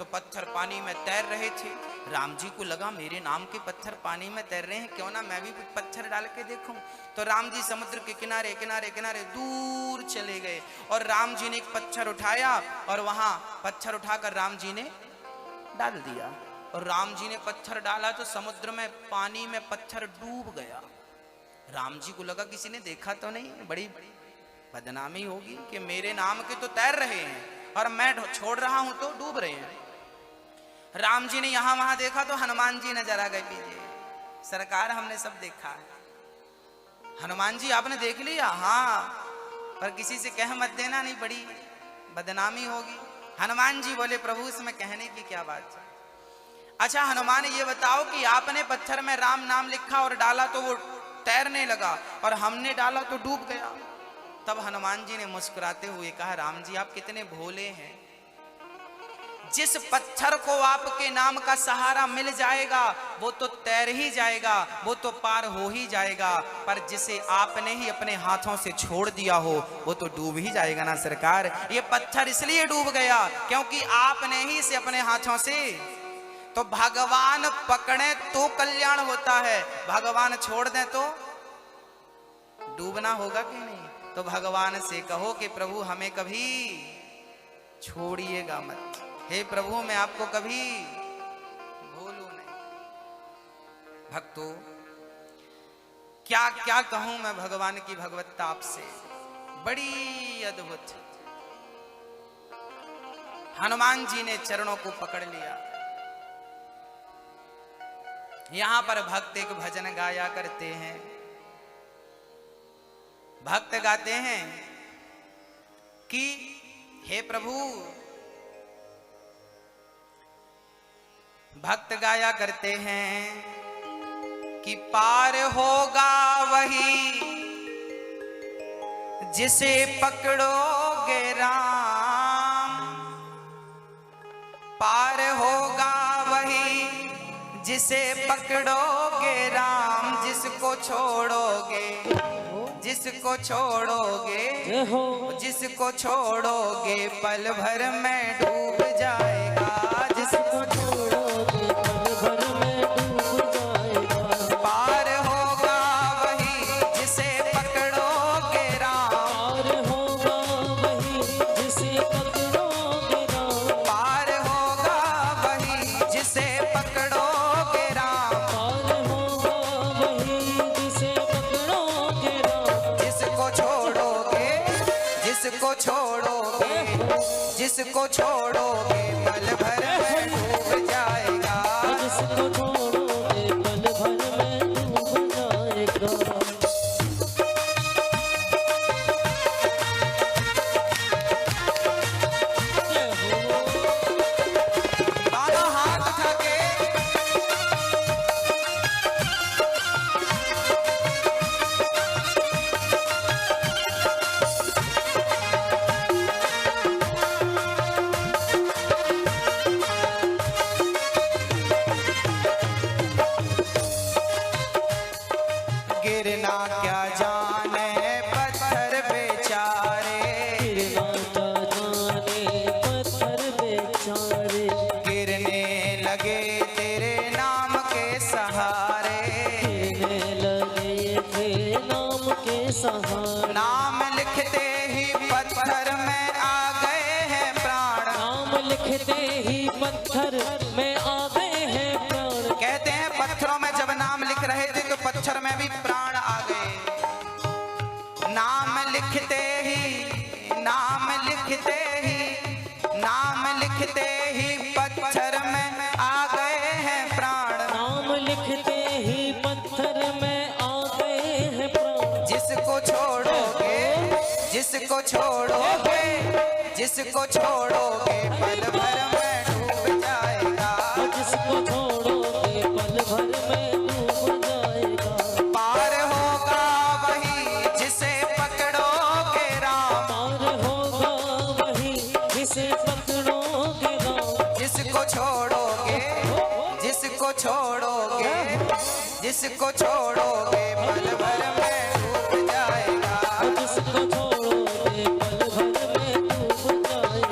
तो पत्थर पानी में तैर रहे थे। राम जी को लगा मेरे नाम के पत्थर पानी में तैर रहे हैं, क्यों ना मैं भी पत्थर डाल के देखूं। तो राम जी समुद्र के किनारे किनारे किनारे दूर चले गए और राम जी ने एक पत्थर उठाया और वहां पत्थर उठाकर राम जी ने डाल दिया। और राम जी ने पत्थर डाला तो समुद्र में पानी में पत्थर डूब गया। राम जी को लगा किसी ने देखा तो नहीं, बड़ी बदनामी होगी कि मेरे नाम के तो तैर रहे हैं और मैं छोड़ रहा हूं तो डूब रहे हैं। राम जी ने यहां वहां देखा तो हनुमान जी नजर आ गए पीछे। सरकार हमने सब देखा है। हनुमान जी आपने देख लिया? हाँ, पर किसी से कह मत देना, नहीं बड़ी बदनामी होगी। हनुमान जी बोले प्रभु इसमें कहने की क्या बात है। अच्छा हनुमान ये बताओ कि आपने पत्थर में राम नाम लिखा और डाला तो वो तैरने लगा और हमने डाला तो डूब गया। तब हनुमान जी ने मुस्कुराते हुए कहा राम जी आप कितने भोले हैं। जिस पत्थर को आपके नाम का सहारा मिल जाएगा वो तो तैर ही जाएगा, वो तो पार हो ही जाएगा, पर जिसे आपने ही अपने हाथों से छोड़ दिया हो वो तो डूब ही जाएगा ना सरकार। ये पत्थर इसलिए डूब गया क्योंकि आपने ही इसे अपने हाथों से, तो भगवान पकड़े तो कल्याण होता है, भगवान छोड़ दें तो डूबना होगा कि नहीं। तो भगवान से कहो कि प्रभु हमें कभी छोड़िएगा मत, हे प्रभु मैं आपको कभी भूलूं नहीं। भक्तों क्या क्या कहूं मैं भगवान की भगवत्ता आपसे, बड़ी अद्भुत। हनुमान जी ने चरणों को पकड़ लिया। यहां पर भक्त एक भजन गाया करते हैं। भक्त गाते हैं कि हे प्रभु, भक्त गाया करते हैं कि पार होगा वही जिसे पकड़ोगे राम, पार होगा वही जिसे पकड़ोगे राम, जिसको छोड़ोगे, जिसको छोड़ोगे, जिसको छोड़ोगे पल भर में डूब जाएगा, जिसको छोड़ोगे पल भर में डूब जाएगा। पार होगा वही जिसे पकड़ोगे राम, पार होगा वही जिसे पकड़ोगे राम, पार होगा वही जिसे पकड़ोगे राम, पार होगा वही जिसे पकड़ोगे राम, जिसको छोड़ोगे, जिसको छोड़ोगे, जिसको छोड़ोगे पल भर में डूब जाएगा, जिसको छोड़ोगे पल भर में डूब जाएगा। दोनों हाथ उठा के गिरना क्या जाने पत्थर बेचारे, गिरना क्या जाने पत्थर बेचारे, गिरने लगे तेरे नाम के सहारे, गिरने लगे तेरे नाम के सहारे, नाम लिखते ही पत्थर में आ गए हैं प्राण, नाम लिखते ही पत्थर में आ गए हैं प्राण। कहते हैं पत्थरों में जब नाम लिख रहे थे तो पत्थर में भी प्राण आ गए। नाम लिखते ही, नाम लिखते ही, नाम लिखते ही पत्थर में आ गए हैं प्राण, नाम लिखते ही पत्थर में आ गए हैं प्राण। जिसको छोड़ोगे, जिसको छोड़ोगे, जिसको छोड़ोगे पल भर में डूब जाएगा, जिसको छोड़ोगे पल भर में डूब जाएगा। पार होगा वही जिसे पकड़ोगे राम, पार होगा वही जिसे पकड़ोगे राम, जिसको छोड़ोगे, जिसको छोड़ोगे, जिसको छोड़ोगे पल भर में डूब जाएगा, जिसको छोड़ोगे पल भर में डूब जाएगा।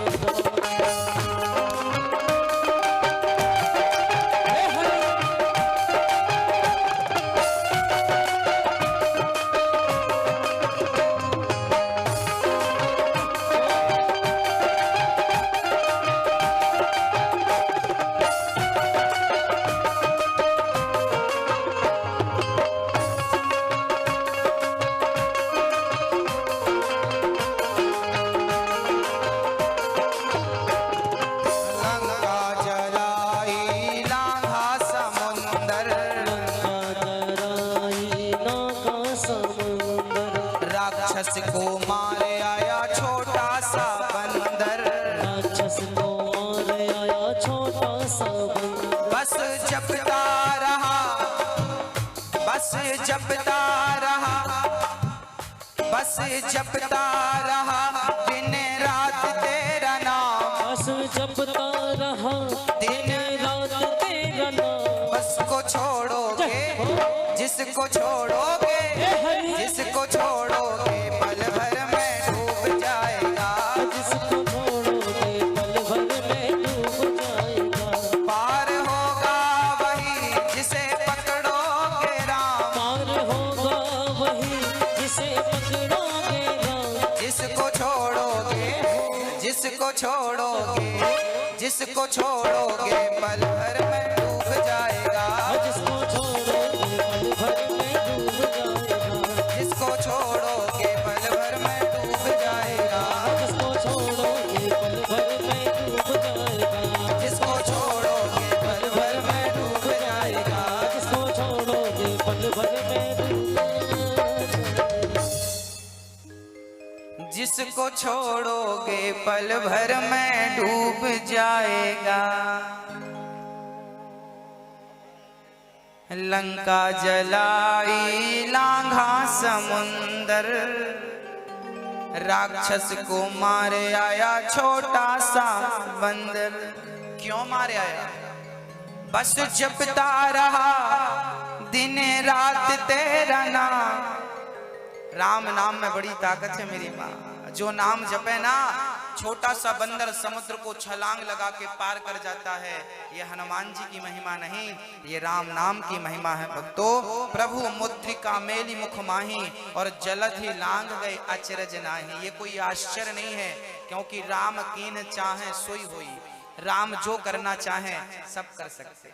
राक्षस को मारे आया छोटा सा बंदर, राक्षस को मारे आया छोटा सा बंदर। बस जपता रहा, बस जपता रहा, बस जपता रहा दिन रात तेरा नाम, बस जपता रहा दिन रात तेरा नाम। बस को छोड़ोगे, जिसको छोड़ोगे, जिसको छोड़ोगे पल भर में डूब जाएगा, जिसको छोड़ोगे पल भर में डूब जाएगा। पार होगा वही जिसे पकड़ोगे राम, पार होगा वही जिसे पकड़ोगे राम। जिसको छोड़ोगे, जिसको छोड़ोगे, जिसको छोड़ोगे पल भर में डूब जाएगा, जिसको छोड़ोगे पल भर में डूब जाएगा। जिसको छोड़ोगे पल भर में डूब जाएगा, जिसको छोड़ोगे पल भर में डूब जाएगा। जिसको छोड़ोगे पल भर में डूब जाएगा, जिसको छोड़ोगे पल भर में डूब जाएगा। जिसको छोड़ोगे पल भर में डूब जाएगा। लंका जलाई लांघा समुंदर, राक्षस को मारे आया छोटा सा बंदर। क्यों मारे आया? बस जपता रहा दिन रात तेरा नाम। राम नाम में बड़ी ताकत है मेरी माँ। जो नाम जपे ना, छोटा सा बंदर समुद्र को छलांग लगा के पार कर जाता है। ये हनुमान जी की महिमा नहीं, ये राम नाम की महिमा है भक्तों। प्रभु मुद्रिका मेली मुख माही, और जलद ही लांग गए अचरज नाही। ये कोई आश्चर्य नहीं है, क्योंकि राम कीन चाहे सोई होई। राम जो करना चाहे सब कर सकते।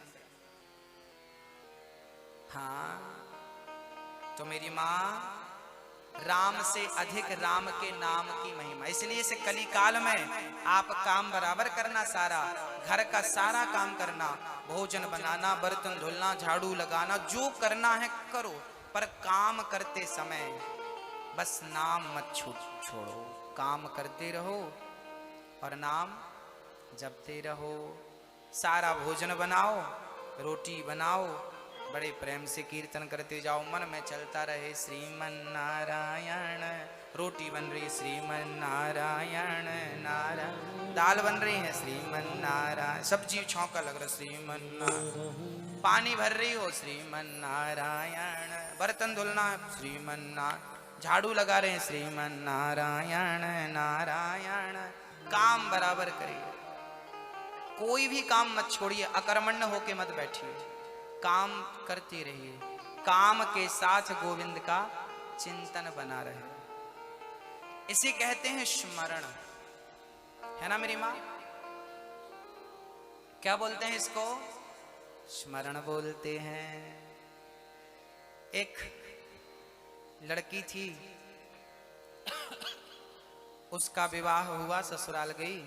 हाँ तो मेरी माँ, राम से अधिक राम के नाम की महिमा। इसलिए इसे कली काल में आप काम बराबर करना, सारा घर का सारा काम करना, भोजन बनाना, बर्तन धुलना, झाड़ू लगाना, जो करना है करो, पर काम करते समय बस नाम मत छोड़ो। काम करते रहो और नाम जपते रहो। सारा भोजन बनाओ, रोटी बनाओ, बड़े प्रेम से कीर्तन करते जाओ, मन में चलता रहे श्रीमन नारायण। रोटी बन रही श्रीमन नारायण नारायण, दाल बन रही है श्रीमन नारायण, सब्जी छौंका लग रहा श्रीमन नारायण, पानी भर रही हो श्रीमन नारायण, बर्तन धुलना है श्रीमन नारायण, झाड़ू लगा रहे हैं श्रीमन नारायण नारायण। काम बराबर करिए, कोई भी काम मत छोड़िए, अकर्मण्य होके मत बैठिए, काम करते रहिए। काम के साथ गोविंद का चिंतन बना रहे, इसे कहते हैं स्मरण, है ना मेरी माँ? क्या बोलते हैं इसको? स्मरण बोलते हैं। एक लड़की थी, उसका विवाह हुआ, ससुराल गई,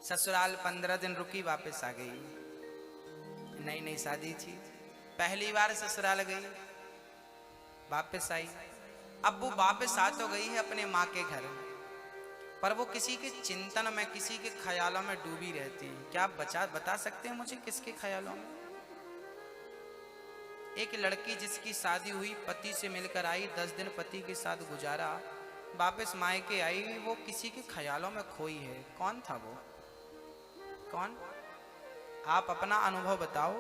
ससुराल 15 दिन रुकी, वापस आ गई। नई नई शादी थी, पहली बार ससुराल गई, वापस आई। अब वो वापस आ तो गई है अपने माँ के घर, पर वो किसी के चिंतन में, किसी के ख्यालों में डूबी रहती है। क्या आप बता सकते हैं मुझे किसके ख्यालों में? एक लड़की जिसकी शादी हुई, पति से मिलकर आई, 10 दिन पति के साथ गुजारा, वापस मायके आई, वो किसी के ख्यालों में खोई है। कौन था वो? कौन? आप अपना अनुभव बताओ।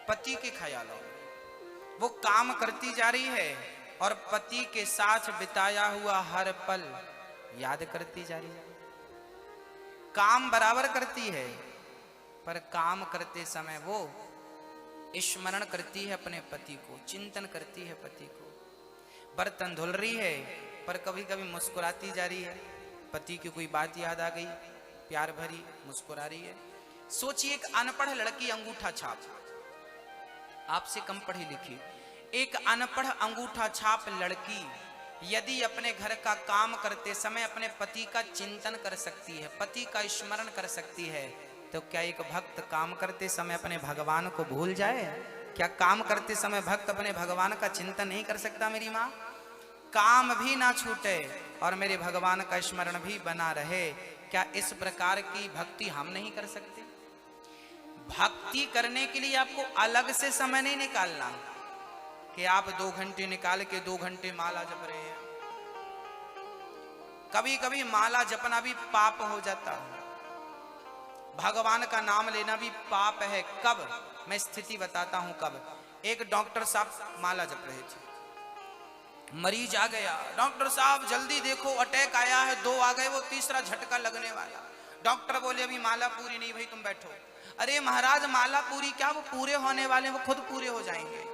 पति के ख्यालों में वो काम करती जा रही है और पति के साथ बिताया हुआ हर पल याद करती जा रही है। काम बराबर करती है, पर काम करते समय वो स्मरण करती है अपने पति को, चिंतन करती है पति को। बर्तन धुल रही है, पर कभी कभी मुस्कुराती जा रही है, पति की कोई बात याद आ गई, प्यार भरी मुस्कुरा रही है। सोचिए, एक अनपढ़ लड़की अंगूठा छाप, आपसे कम पढ़ी लिखी, एक अनपढ़ अंगूठा छाप लड़की यदि अपने घर का काम करते समय अपने पति का चिंतन कर सकती है, पति का स्मरण कर सकती है, तो क्या एक भक्त काम करते समय अपने भगवान को भूल जाए? क्या काम करते समय भक्त अपने भगवान का चिंतन नहीं कर सकता मेरी माँ? काम भी ना छूटे और मेरे भगवान का स्मरण भी बना रहे, क्या इस प्रकार की भक्ति हम नहीं कर सकते? भक्ति करने के लिए आपको अलग से समय नहीं निकालना कि आप 2 घंटे निकाल के 2 घंटे माला जप रहे हैं। कभी कभी माला जपना भी पाप हो जाता है, भगवान का नाम लेना भी पाप है। कब? मैं स्थिति बताता हूं कब। एक डॉक्टर साहब माला जप रहे थे, मरीज आ गया, डॉक्टर साहब जल्दी देखो अटैक आया है, 2 आ गए, वो तीसरा झटका लगने वाला। डॉक्टर बोले अभी माला पूरी नहीं, भाई तुम बैठो। अरे महाराज माला पूरी क्या, वो पूरे होने वाले, वो खुद पूरे हो जाएंगे,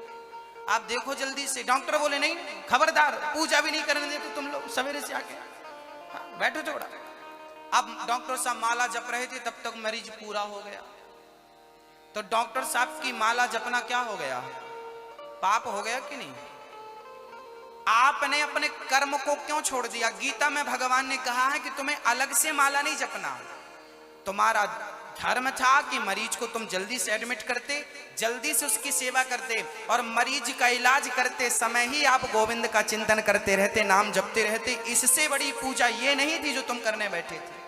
आप देखो जल्दी से। डॉक्टर बोले नहीं खबरदार, पूजा भी नहीं करने देते तुम लोग, सवेरे से आके बैठो थोड़ा। अब डॉक्टर साहब माला जप रहे थे, तब तक मरीज पूरा हो गया। तो डॉक्टर साहब की माला जपना क्या हो गया? पाप हो गया कि नहीं? आपने अपने कर्म को क्यों छोड़ दिया? गीता में भगवान ने कहा है कि तुम्हें अलग से माला नहीं जपना। तुम्हारा धर्म था कि मरीज को तुम जल्दी से एडमिट करते, जल्दी से उसकी सेवा करते, और मरीज का इलाज करते समय ही आप गोविंद का चिंतन करते रहते, नाम जपते रहते। इससे बड़ी पूजा ये नहीं थी जो तुम करने बैठे थे।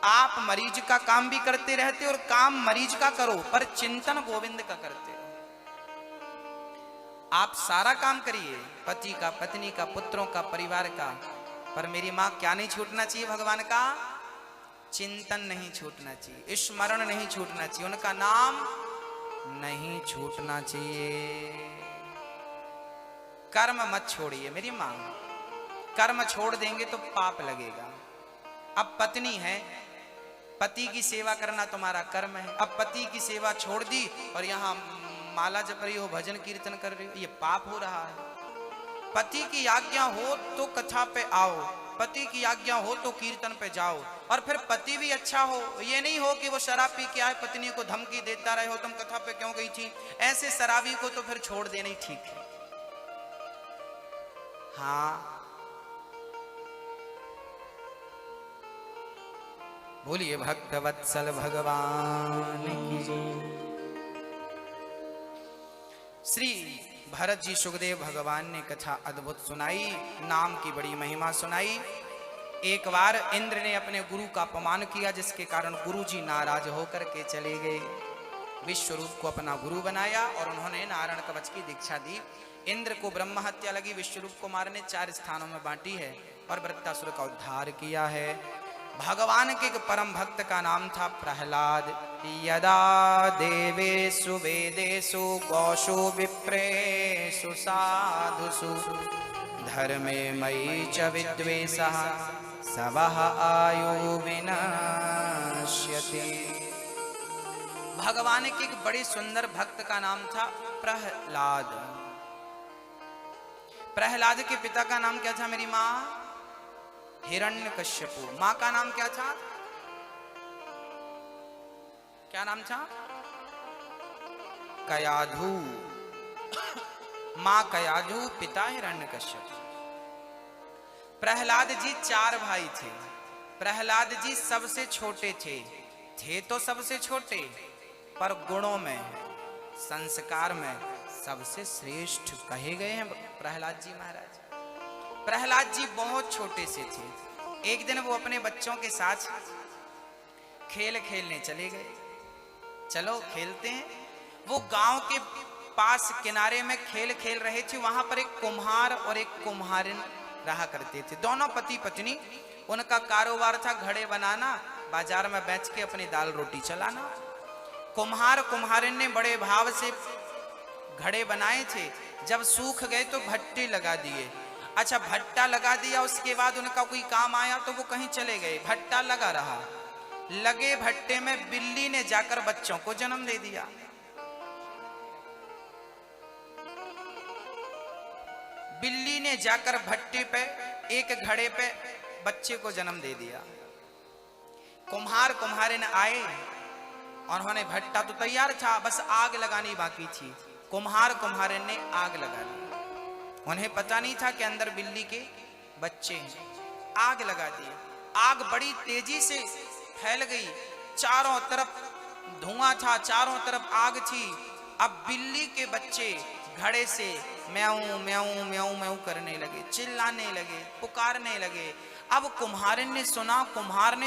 आप मरीज का काम भी करते रहते और काम मरीज का करो, पर चिंतन गोविंद का करते। आप सारा काम करिए, पति का, पत्नी का, पुत्रों का, परिवार का, पर मेरी माँ क्या नहीं छूटना चाहिए? भगवान का चिंतन नहीं छूटना चाहिए, स्मरण नहीं छूटना चाहिए, उनका नाम नहीं छूटना चाहिए। कर्म मत छोड़िए मेरी माँ, कर्म छोड़ देंगे तो पाप लगेगा। अब पत्नी है, पति की सेवा करना तुम्हारा कर्म है। अब पति की सेवा छोड़ दी और यहाँ माला जप रही हो, भजन कीर्तन कर रही हो, ये पाप हो रहा है। पति की आज्ञा हो तो कथा पे आओ, पति की आज्ञा हो तो कीर्तन पे जाओ, और फिर पति भी अच्छा हो। ये नहीं हो कि वो शराब पी के आए, पत्नी को धमकी देता रहे हो तुम कथा पे क्यों गई थी। ऐसे शराबी को तो फिर छोड़ देना ही ठीक है। हाँ बोलिए भक्त वत्सल भगवान की जय। श्री भरत जी सुखदेव भगवान ने कथा अद्भुत सुनाई, नाम की बड़ी महिमा सुनाई। एक बार इंद्र ने अपने गुरु का अपमान किया, जिसके कारण गुरु जी नाराज होकर के चले गए। विश्वरूप को अपना गुरु बनाया और उन्होंने नारायण कवच की दीक्षा दी। इंद्र को ब्रह्म हत्या लगी, विश्वरूप को मारने 4 स्थानों में बांटी है और वृत्तासुर का उद्धार किया है। भगवान के एक परम भक्त का नाम था प्रहलाद। यदा देवेषु वेदेषु गौषु विप्रेषु साधुषु धर्मे मयि च विद्वेषः सवः आयु विनश्यति। भगवान के एक बड़े सुंदर भक्त का नाम था प्रहलाद। प्रहलाद के पिता का नाम क्या था मेरी माँ? हिरण्यकश्यपु। माँ का नाम क्या था? क्या नाम था? कयाधु। माँ कयाधु, पिता हिरण्यकश्यप। प्रहलाद जी 4 भाई थे। प्रहलाद जी सबसे छोटे थे तो सबसे छोटे, पर गुणों में, संस्कार में सबसे श्रेष्ठ कहे गए हैं प्रहलाद जी महाराज। प्रहलाद जी बहुत छोटे से थे। एक दिन वो अपने बच्चों के साथ खेल खेलने चले गए। चलो खेलते हैं। वो गांव के पास किनारे में खेल खेल रहे थे। वहां पर एक कुम्हार और एक कुम्हारिन रहा करते थे, दोनों पति पत्नी। उनका कारोबार था घड़े बनाना, बाजार में बेच के अपनी दाल रोटी चलाना। कुम्हार कुम्हारिन ने बड़े भाव से घड़े बनाए थे। जब सूख गए तो भट्टे लगा दिए। अच्छा, भट्टा लगा दिया, उसके बाद उनका कोई काम आया तो वो कहीं चले गए। भट्टा लगा रहा। लगे भट्टे में बिल्ली ने जाकर बच्चों को जन्म दे दिया। बिल्ली ने जाकर भट्टे पे, एक घड़े पे बच्चे को जन्म दे दिया। कुम्हार कुम्हारिन आए और उन्होंने, भट्टा तो तैयार था, बस आग लगानी बाकी थी। कुम्हार कुम्हारिन ने आग लगा दी। उन्हें पता नहीं था कि अंदर बिल्ली के बच्चे हैं। आग लगा दी। आग बड़ी तेजी से फैल गई। चारों तरफ धुआं था, चारों तरफ आग थी। अब बिल्ली के बच्चे घड़े से म्याऊं म्याऊं म्याऊं म्याऊं करने लगे, चिल्लाने लगे, पुकारने लगे। अब कुम्हार ने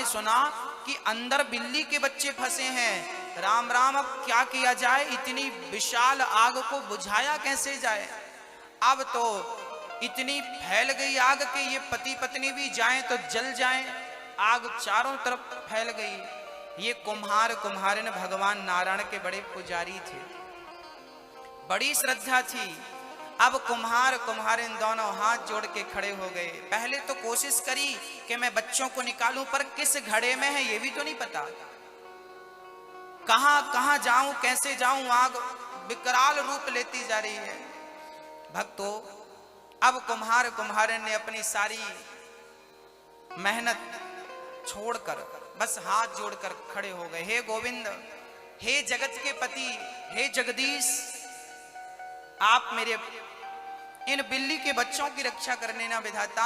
सुना कि अंदर बिल्ली के बच्चे फंसे हैं। राम राम, अब क्या किया जाए, इतनी विशाल आग को बुझाया कैसे जाए। अब तो इतनी फैल गई आग कि ये पति पत्नी भी जाएं तो जल जाएं, आग चारों तरफ फैल गई। ये कुम्हारिन भगवान नारायण के बड़े पुजारी थे, बड़ी श्रद्धा थी। अब कुम्हारिन दोनों हाथ जोड़ के खड़े हो गए। पहले तो कोशिश करी कि मैं बच्चों को निकालूं, पर किस घड़े में है ये भी तो नहीं पता, कहां जाऊं, कैसे जाऊं, आग विकराल रूप लेती जा रही है। भक्तों, अब कुम्हारिन ने अपनी सारी मेहनत छोड़कर बस हाथ जोड़कर खड़े हो गए। हे गोविंद, हे जगत के पति, हे जगदीश, आप मेरे इन बिल्ली के बच्चों की रक्षा करने ना विधाता।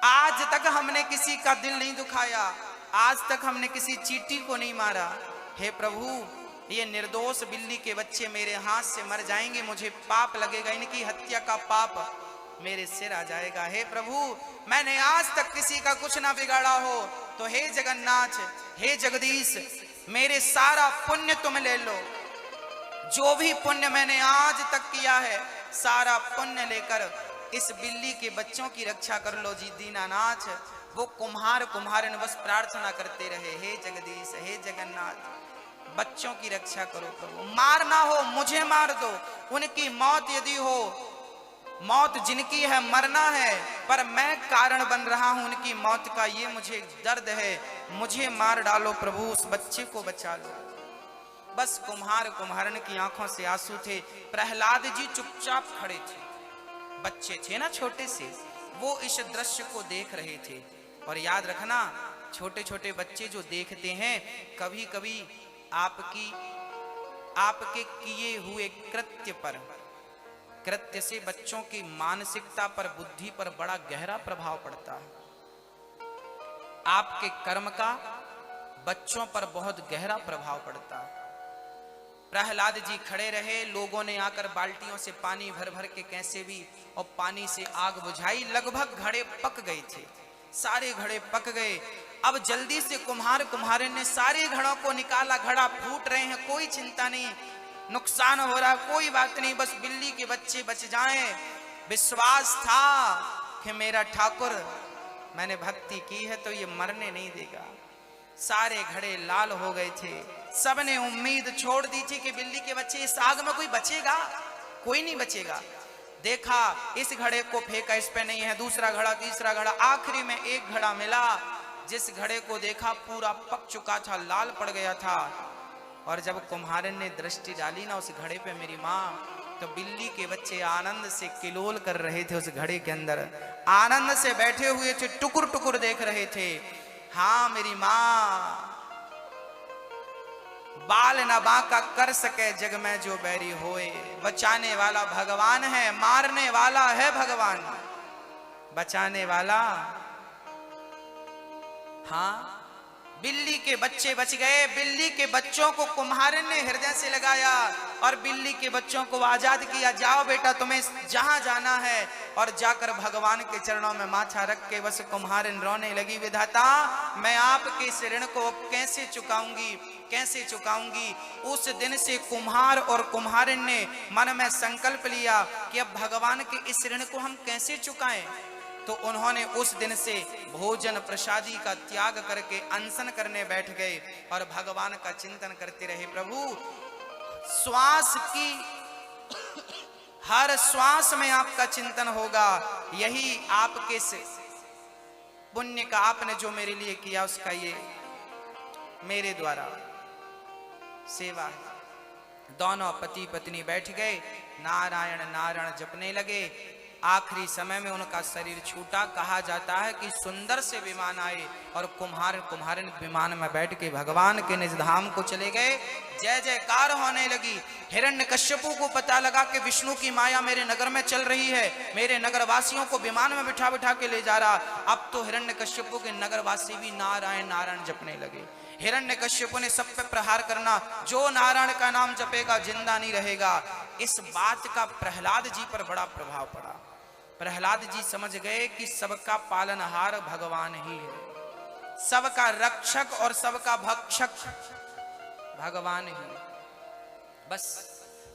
आज तक हमने किसी का दिल नहीं दुखाया, आज तक हमने किसी चींटी को नहीं मारा। हे प्रभु, ये निर्दोष बिल्ली के बच्चे मेरे हाथ से मर जाएंगे, मुझे पाप लगेगा, इनकी हत्या का पाप मेरे सिर आ जाएगा। हे प्रभु, मैंने आज तक किसी का कुछ ना बिगाड़ा हो, तो हे जगन्नाथ, हे जगदीश, मेरे सारा पुण्य तुम ले लो। जो भी पुण्य मैंने आज तक किया है, सारा पुण्य लेकर इस बिल्ली के बच्चों की रक्षा कर लो जी दीनानाथ। वो कुम्हारिन बस प्रार्थना करते रहे, हे जगदीश, हे जगन्नाथ, बच्चों की रक्षा करो प्रभु, मारना हो मुझे मार दो, उनकी मौत यदि हो, मौत जिनकी है मरना है, पर मैं कारण बन रहा हूं उनकी मौत का, ये मुझे दर्द है, मुझे मार डालो प्रभु, उस बच्चे को बचा लो। बस कुम्हारिन की आंखों से आंसू थे। प्रहलाद जी चुपचाप खड़े थे, बच्चे थे ना छोटे से, वो इस दृश्य को देख रहे थे। और याद रखना, छोटे छोटे बच्चे जो देखते हैं, कभी कभी आपके किए हुए कृत्य से बच्चों की मानसिकता पर, बुद्धि पर बड़ा गहरा प्रभाव पड़ता है। आपके कर्म का बच्चों पर बहुत गहरा प्रभाव पड़ता है। प्रहलाद जी खड़े रहे, लोगों ने आकर बाल्टियों से पानी भर भर के कैसे भी और पानी से आग बुझाई। लगभग घड़े पक गए थे, सारे घड़े पक गए। अब जल्दी से कुम्हारिन ने सारे घड़ों को निकाला, घड़ा फूट रहे हैं, कोई चिंता नहीं, नुकसान हो रहा, कोई बात नहीं, बस बिल्ली के बच्चे बच जाएं। विश्वास था कि मेरा ठाकुर, मैंने भक्ति की है तो ये मरने नहीं देगा। सारे घड़े लाल हो गए थे, सबने उम्मीद छोड़ दी थी कि बिल्ली के बच्चे, इस आग में कोई बचेगा, कोई नहीं बचेगा। देखा, इस घड़े को फेंका, इस पे नहीं है, दूसरा घड़ा, तीसरा घड़ा, आखिरी में एक घड़ा मिला। जिस घड़े को देखा पूरा पक चुका था, लाल पड़ गया था। और जब कुम्हारिन ने दृष्टि डाली ना उस घड़े पे मेरी माँ, तो बिल्ली के बच्चे आनंद से किलोल कर रहे थे उस घड़े के अंदर, आनंद से बैठे हुए थे, टुकुर टुकुर देख रहे थे। हाँ मेरी माँ, बाल न बांका कर सके जग में जो बैरी होए, बचाने वाला भगवान है, मारने वाला है भगवान, बचाने वाला। हाँ, बिल्ली के बच्चे बच गए। बिल्ली के बच्चों को कुम्हारिन ने हृदय से लगाया और बिल्ली के बच्चों को आजाद किया। जाओ बेटा, तुम्हें जहां जाना है, और जाकर भगवान के चरणों में माथा रख के बस कुम्हारिन रोने लगी, विधाता मैं आपके इस ऋण को कैसे चुकाऊंगी, कैसे चुकाऊंगी। उस दिन से कुम्हार और कुम्हारिन ने मन में संकल्प लिया कि अब भगवान के इस ऋण को हम कैसे चुकाएं। तो उन्होंने उस दिन से भोजन प्रसादी का त्याग करके अनशन करने बैठ गए और भगवान का चिंतन करते रहे। प्रभु, श्वास की हर श्वास में आपका चिंतन होगा, यही आपके से पुण्य का आपने जो मेरे लिए किया उसका ये मेरे द्वारा सेवा है। दोनों पति पत्नी बैठ गए, नारायण नारायण जपने लगे। आखिरी समय में उनका शरीर छूटा। कहा जाता है कि सुंदर से विमान आए और कुम्हारिन विमान में बैठ के भगवान के निज धाम को चले गए। जय जयकार होने लगी। हिरण्यकश्यपु को पता लगा कि विष्णु की माया मेरे नगर में चल रही है, मेरे नगर वासियों को विमान में बिठा के ले जा रहा। अब तो हिरण्यकश्यपु के नगर वासी भी नारायण नारायण जपने लगे। हिरण्यकश्यप ने सब पे प्रहार करना, जो नारायण का नाम जपेगा जिंदा नहीं रहेगा। इस बात का प्रहलाद जी पर बड़ा प्रभाव पड़ा। प्रहलाद जी समझ गए कि सबका पालनहार भगवान ही है, सबका रक्षक और सबका भक्षक भगवान ही। बस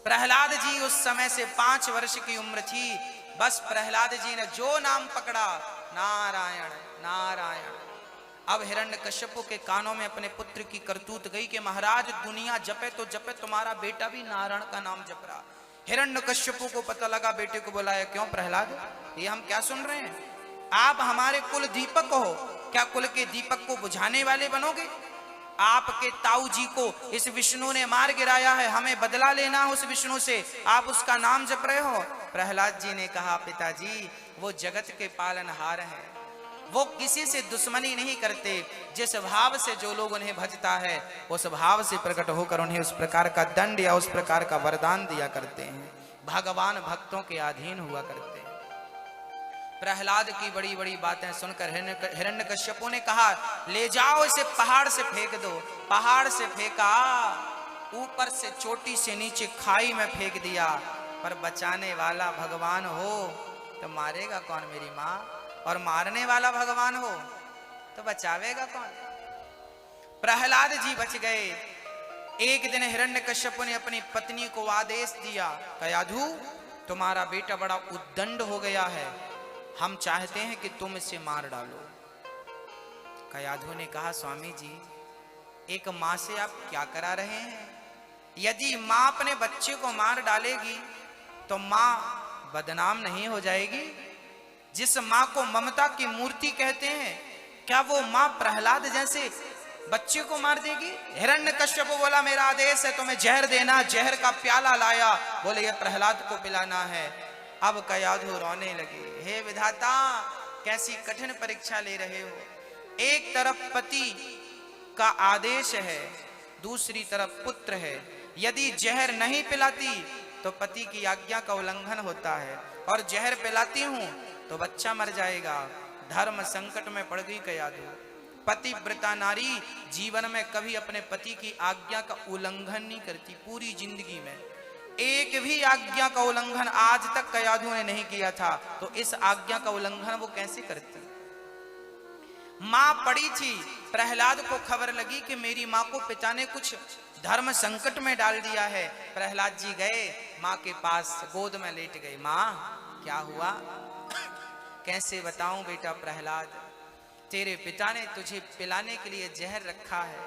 प्रहलाद जी उस समय से 5 वर्ष की उम्र थी। बस प्रहलाद जी ने जो नाम पकड़ा, नारायण नारायण। अब हिरण्यकश्यप के कानों में अपने पुत्र की करतूत गई कि महाराज दुनिया जपे तो जपे, तुम्हारा बेटा भी नारायण का नाम जप रहा। हिरण्यकश्यप को पता लगा, बेटे को बुलाया, क्यों प्रहलाद, ये हम क्या सुन रहे हैं? आप हमारे कुल दीपक हो, क्या कुल के दीपक को बुझाने वाले बनोगे? आपके ताऊ जी को इस विष्णु ने मार गिराया है, हमें बदला लेना है उस विष्णु से, आप उसका नाम जप रहे हो। प्रहलाद जी ने कहा, पिताजी वो जगत के पालनहार हैं, वो किसी से दुश्मनी नहीं करते। जिस भाव से जो लोग उन्हें भजता है उस भाव से प्रकट होकर उन्हें उस प्रकार का दंड या उस प्रकार का वरदान दिया करते हैं। भगवान भक्तों के अधीन हुआ करते हैं। प्रहलाद की बड़ी बड़ी बातें सुनकर हिरण्यकश्यपु ने कहा, ले जाओ इसे पहाड़ से फेंक दो। पहाड़ से फेंका, ऊपर से चोटी से नीचे खाई में फेंक दिया। पर बचाने वाला भगवान हो तो मारेगा कौन मेरी माँ, और मारने वाला भगवान हो तो बचावेगा कौन? प्रहलाद जी बच गए। एक दिन हिरण्यकश्यप ने अपनी पत्नी को आदेश दिया, कयाधु तुम्हारा बेटा बड़ा उद्दंड हो गया है, हम चाहते हैं कि तुम इसे मार डालो। कयाधु ने कहा, स्वामी जी एक माँ से आप क्या करा रहे हैं? यदि माँ अपने बच्चे को मार डालेगी तो माँ बदनाम नहीं हो जाएगी? जिस माँ को ममता की मूर्ति कहते हैं, क्या वो माँ प्रहलाद जैसे बच्चे को मार देगी? हिरण्यकश्यप बोला, मेरा आदेश है तुम्हें जहर देना। जहर का प्याला लाया, बोले ये प्रहलाद को पिलाना है। अब कयाधु रोने लगे, हे विधाता कैसी कठिन परीक्षा ले रहे हो। एक तरफ पति का आदेश है, दूसरी तरफ पुत्र है। यदि जहर नहीं पिलाती तो पति की आज्ञा का उल्लंघन होता है, और जहर पिलाती हूं तो बच्चा मर जाएगा। धर्म संकट में पड़ गई कयाधु। पतिव्रता नारी जीवन में कभी अपने पति की आज्ञा का उल्लंघन नहीं करती। पूरी जिंदगी में एक भी आज्ञा का उल्लंघन आज तक कयाधु ने नहीं किया था, तो इस आज्ञा का उल्लंघन वो कैसे करती? मां पड़ी थी, प्रहलाद को खबर लगी कि मेरी मां को पिता ने कुछ धर्म संकट में डाल दिया है। प्रहलाद जी गए मां के पास, गोद में लेट गए। मां क्या हुआ? कैसे बताऊं बेटा प्रहलाद, तेरे पिता ने तुझे पिलाने के लिए जहर रखा है।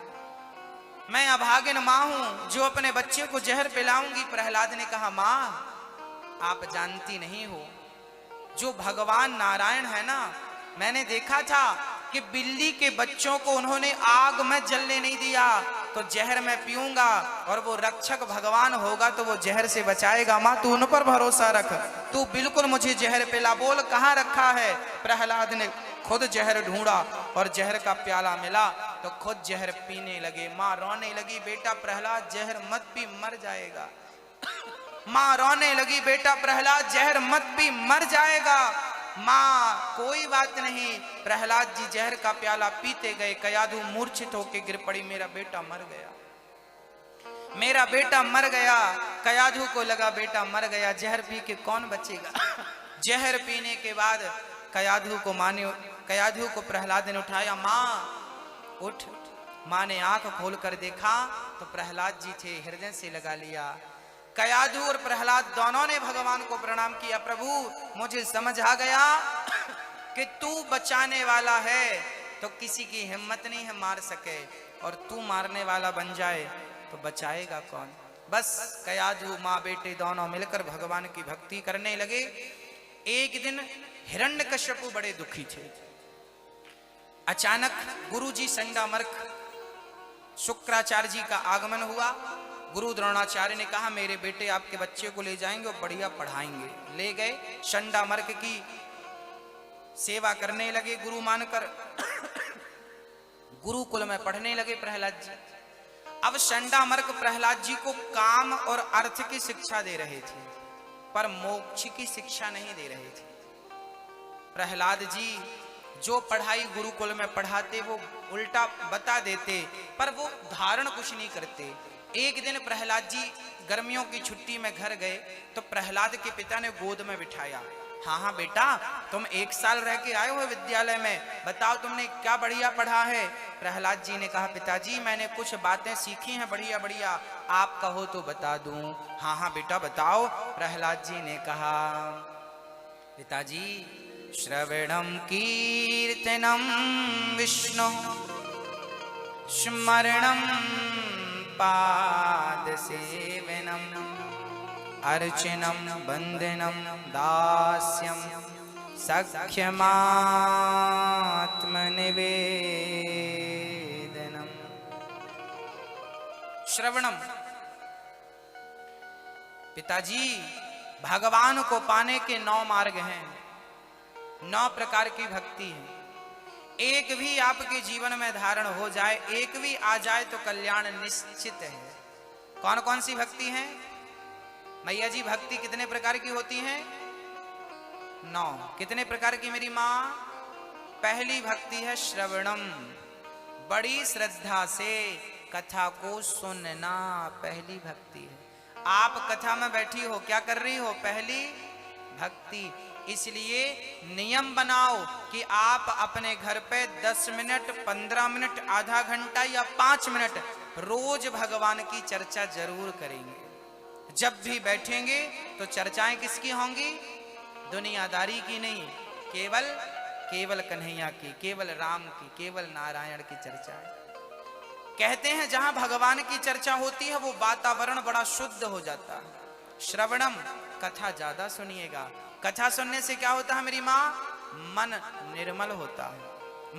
मैं अभागिन मां हूं जो अपने बच्चे को जहर पिलाऊंगी। प्रहलाद ने कहा, मां आप जानती नहीं हो, जो भगवान नारायण है ना, मैंने देखा था कि बिल्ली के बच्चों को उन्होंने आग में जलने नहीं दिया, तो जहर मैं पीऊंगा और वो रक्षक भगवान होगा तो वो जहर से बचाएगा। मां तू उन पर भरोसा रख, तू बिल्कुल मुझे जहर पिला। बोल कहाँ रखा है? प्रहलाद ने खुद जहर ढूंढा और जहर का प्याला मिला तो खुद जहर पीने लगे। मां रोने लगी, बेटा प्रहलाद जहर मत पी, मर जाएगा। मां रोने लगी, बेटा प्रहलाद जहर मत पी, मर जाएगा। मां कोई बात नहीं। प्रहलाद जी जहर का प्याला पीते गए। कयाधु मूर्छित होकर गिर पड़ी, मेरा बेटा मर गया, मेरा बेटा मर गया। कयाधु को लगा बेटा मर गया, जहर पी के कौन बचेगा। जहर पीने के बाद कयाधु को प्रहलाद ने उठाया, मां उठ। मां ने आंख खोलकर देखा तो प्रहलाद जी थे, हृदय से लगा लिया। कयाधु और प्रहलाद दोनों ने भगवान को प्रणाम किया, प्रभु मुझे समझ आ गया कि तू बचाने वाला है तो किसी की हिम्मत नहीं है मार सके, और तू मारने वाला बन जाए तो बचाएगा कौन। बस कयाधु माँ बेटे दोनों मिलकर भगवान की भक्ति करने लगे। एक दिन हिरण्यकश्यप बड़े दुखी थे। अचानक गुरुजी संडामर्क शुक्राचार्य जी का आगमन हुआ। गुरु द्रोणाचार्य ने कहा, मेरे बेटे आपके बच्चे को ले जाएंगे और बढ़िया पढ़ाएंगे। ले गए, संडामर्क की सेवा करने लगे गुरु मानकर। गुरुकुल में पढ़ने लगे प्रहलाद जी। अब संडामर्क प्रहलाद जी को काम और अर्थ की शिक्षा दे रहे थे, पर मोक्ष की शिक्षा नहीं दे रहे थे। प्रहलाद जी जो पढ़ाई गुरुकुल में पढ़ाते वो उल्टा बता देते, पर वो धारण कुछ नहीं करते। एक दिन प्रहलाद जी गर्मियों की छुट्टी में घर गए तो प्रहलाद के पिता ने गोद में बिठाया। हाँ हाँ बेटा, तुम 1 साल रह के आए हो विद्यालय में, बताओ तुमने क्या बढ़िया पढ़ा है। प्रहलाद जी ने कहा पिताजी मैंने कुछ बातें सीखी हैं बढ़िया बढ़िया, आप कहो तो बता दूं। हाँ हाँ बेटा बताओ। प्रहलाद जी ने कहा पिताजी श्रवणम कीर्तनम विष्णु स्मरणम पाद सेवनम अर्चनम वंदनम दास्यम सख्यमात्मनिवेदनम। श्रवणम, पिताजी भगवान को पाने के 9 मार्ग हैं, 9 प्रकार की भक्ति है। एक भी आपके जीवन में धारण हो जाए, एक भी आ जाए तो कल्याण निश्चित है। कौन कौन सी भक्ति है मैया जी? भक्ति कितने प्रकार की होती है? 9। कितने प्रकार की मेरी माँ? पहली भक्ति है श्रवणम, बड़ी श्रद्धा से कथा को सुनना, पहली भक्ति है। आप कथा में बैठी हो, क्या कर रही हो? पहली भक्ति। इसलिए नियम बनाओ कि आप अपने घर पे 10 मिनट, 15 मिनट, आधा घंटा या 5 मिनट रोज भगवान की चर्चा जरूर करेंगे। जब भी बैठेंगे तो चर्चाएं किसकी होंगी? दुनियादारी की नहीं, केवल कन्हैया की, केवल राम की, केवल नारायण की चर्चा है। कहते हैं जहां भगवान की चर्चा होती है वो वातावरण बड़ा शुद्ध हो जाता है। श्रवणम, कथा ज्यादा सुनिएगा। कथा सुनने से क्या होता है मेरी माँ? मन निर्मल होता है,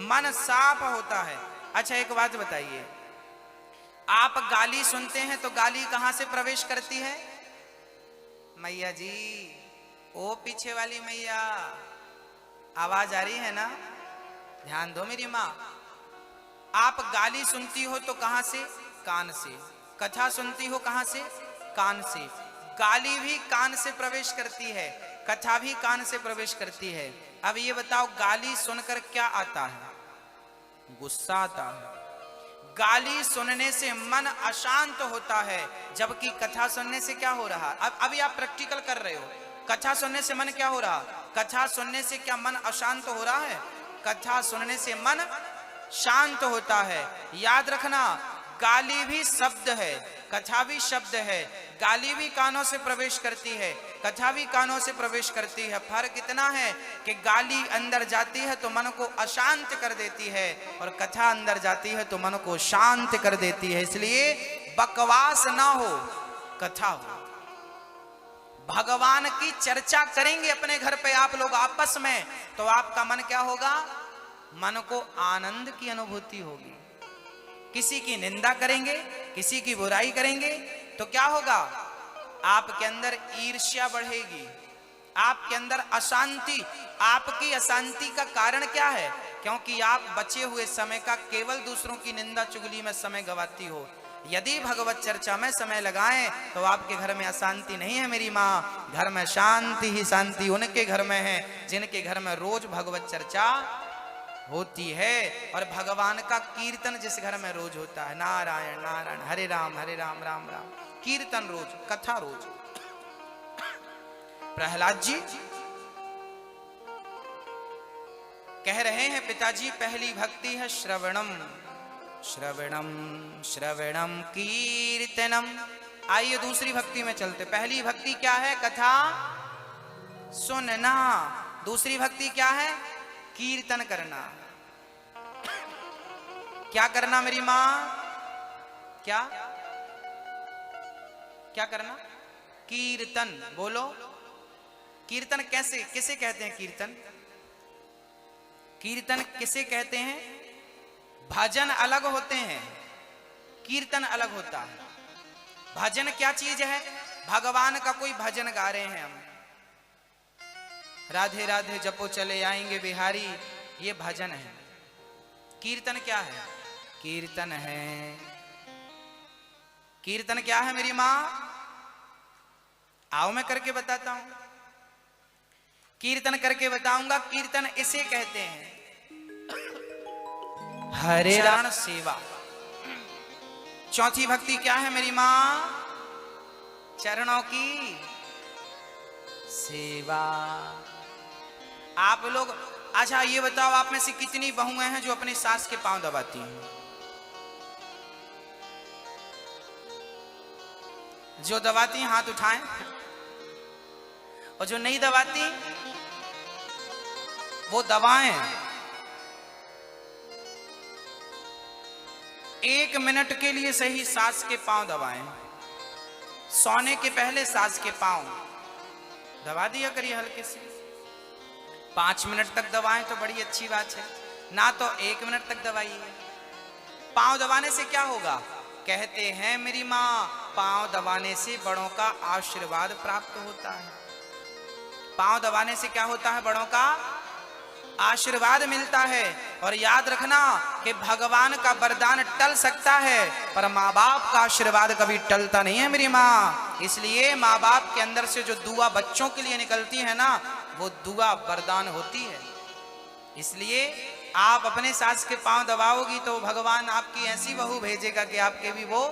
मन साफ होता है। अच्छा एक बात बताइए, आप गाली सुनते हैं तो गाली कहां से प्रवेश करती है? मैया जी, ओ पीछे वाली मैया, आवाज आ रही है ना? ध्यान दो मेरी माँ। आप गाली सुनती हो तो कहां से? कान से। कथा सुनती हो कहां से? कान से। गाली भी कान से प्रवेश करती है, कथा भी कान से प्रवेश करती है। अब ये बताओ गाली सुनकर क्या आता है? गुस्सा आता है। गाली सुनने से मन अशांत होता है, जबकि कथा सुनने से क्या हो रहा? अब अभी आप प्रैक्टिकल कर रहे हो। कथा सुनने से मन क्या हो रहा? कथा सुनने से क्या मन अशांत हो रहा है? कथा सुनने से मन शांत होता है। याद रखना, गाली भी शब्द है, कथा भी शब्द है। गाली भी कानों से प्रवेश करती है, कथा भी कानों से प्रवेश करती है। फर्क इतना है कि गाली अंदर जाती है तो मन को अशांत कर देती है, और कथा अंदर जाती है तो मन को शांत कर देती है। इसलिए बकवास ना हो, कथा हो। भगवान की चर्चा करेंगे अपने घर पे आप लोग आपस में, तो आपका मन क्या होगा? मन को आनंद की अनुभूति होगी। किसी की निंदा करेंगे, किसी की बुराई करेंगे तो क्या होगा? आपके अंदर ईर्ष्या बढ़ेगी, आपके अंदर अशांति। आपकी अशांति का कारण क्या है? क्योंकि आप बचे हुए समय का केवल दूसरों की निंदा चुगली में समय गवाती हो। यदि भगवत चर्चा में समय लगाएं तो आपके घर में अशांति नहीं है मेरी माँ। घर में शांति ही शांति उनके घर में है जिनके घर में रोज भगवत चर्चा होती है, और भगवान का कीर्तन जिस घर में रोज होता है। नारायण नारायण, हरे राम राम राम। कीर्तन रोज, कथा रोज। प्रहलाद जी कह रहे हैं पिताजी पहली भक्ति है श्रवणम, श्रवणम श्रवणम कीर्तनम। आइए दूसरी भक्ति में चलते। पहली भक्ति क्या है? कथा सुनना। दूसरी भक्ति क्या है? कीर्तन करना। क्या करना मेरी मां? क्या क्या करना? कीर्तन। बोलो, कीर्तन कैसे, किसे कहते हैं कीर्तन? कीर्तन किसे कहते हैं? भजन अलग होते हैं, कीर्तन अलग होता है। भजन क्या चीज है? भगवान का कोई भजन गा रहे हैं हम, राधे राधे जपो चले आएंगे बिहारी, ये भजन है। कीर्तन क्या है? कीर्तन है। कीर्तन क्या है मेरी मां? आओ मैं करके बताता हूं, कीर्तन करके बताऊंगा। कीर्तन इसे कहते हैं हरे चरण सेवा। चौथी भक्ति क्या है मेरी माँ? चरणों की सेवा। आप लोग अच्छा ये बताओ, आप में से कितनी बहुएं हैं जो अपनी सास के पांव दबाती हैं? जो दबाती हैं हाथ उठाएं, और जो नहीं दबाती वो दबाएं। 1 मिनट के लिए सही सास के पांव दबाएं। सोने के पहले सास के पांव दबा दिया करिए हल्के से। 5 मिनट तक दबाएं तो बड़ी अच्छी बात है, ना तो 1 मिनट तक दबाइए। पांव दबाने से क्या होगा? कहते हैं मेरी माँ, पांव दबाने से बड़ों का आशीर्वाद प्राप्त होता है। पांव दबाने से क्या होता है? बड़ों का आशीर्वाद मिलता है। और याद रखना कि भगवान का वरदान टल सकता है, पर माँ बाप का आशीर्वाद कभी टलता नहीं है मेरी माँ। इसलिए माँ बाप के अंदर से जो दुआ बच्चों के लिए निकलती है ना, वो दुआ वरदान होती है। इसलिए आप अपने सास के पांव दबाओगी तो भगवान आपकी ऐसी बहू भेजेगा कि आपके भी वो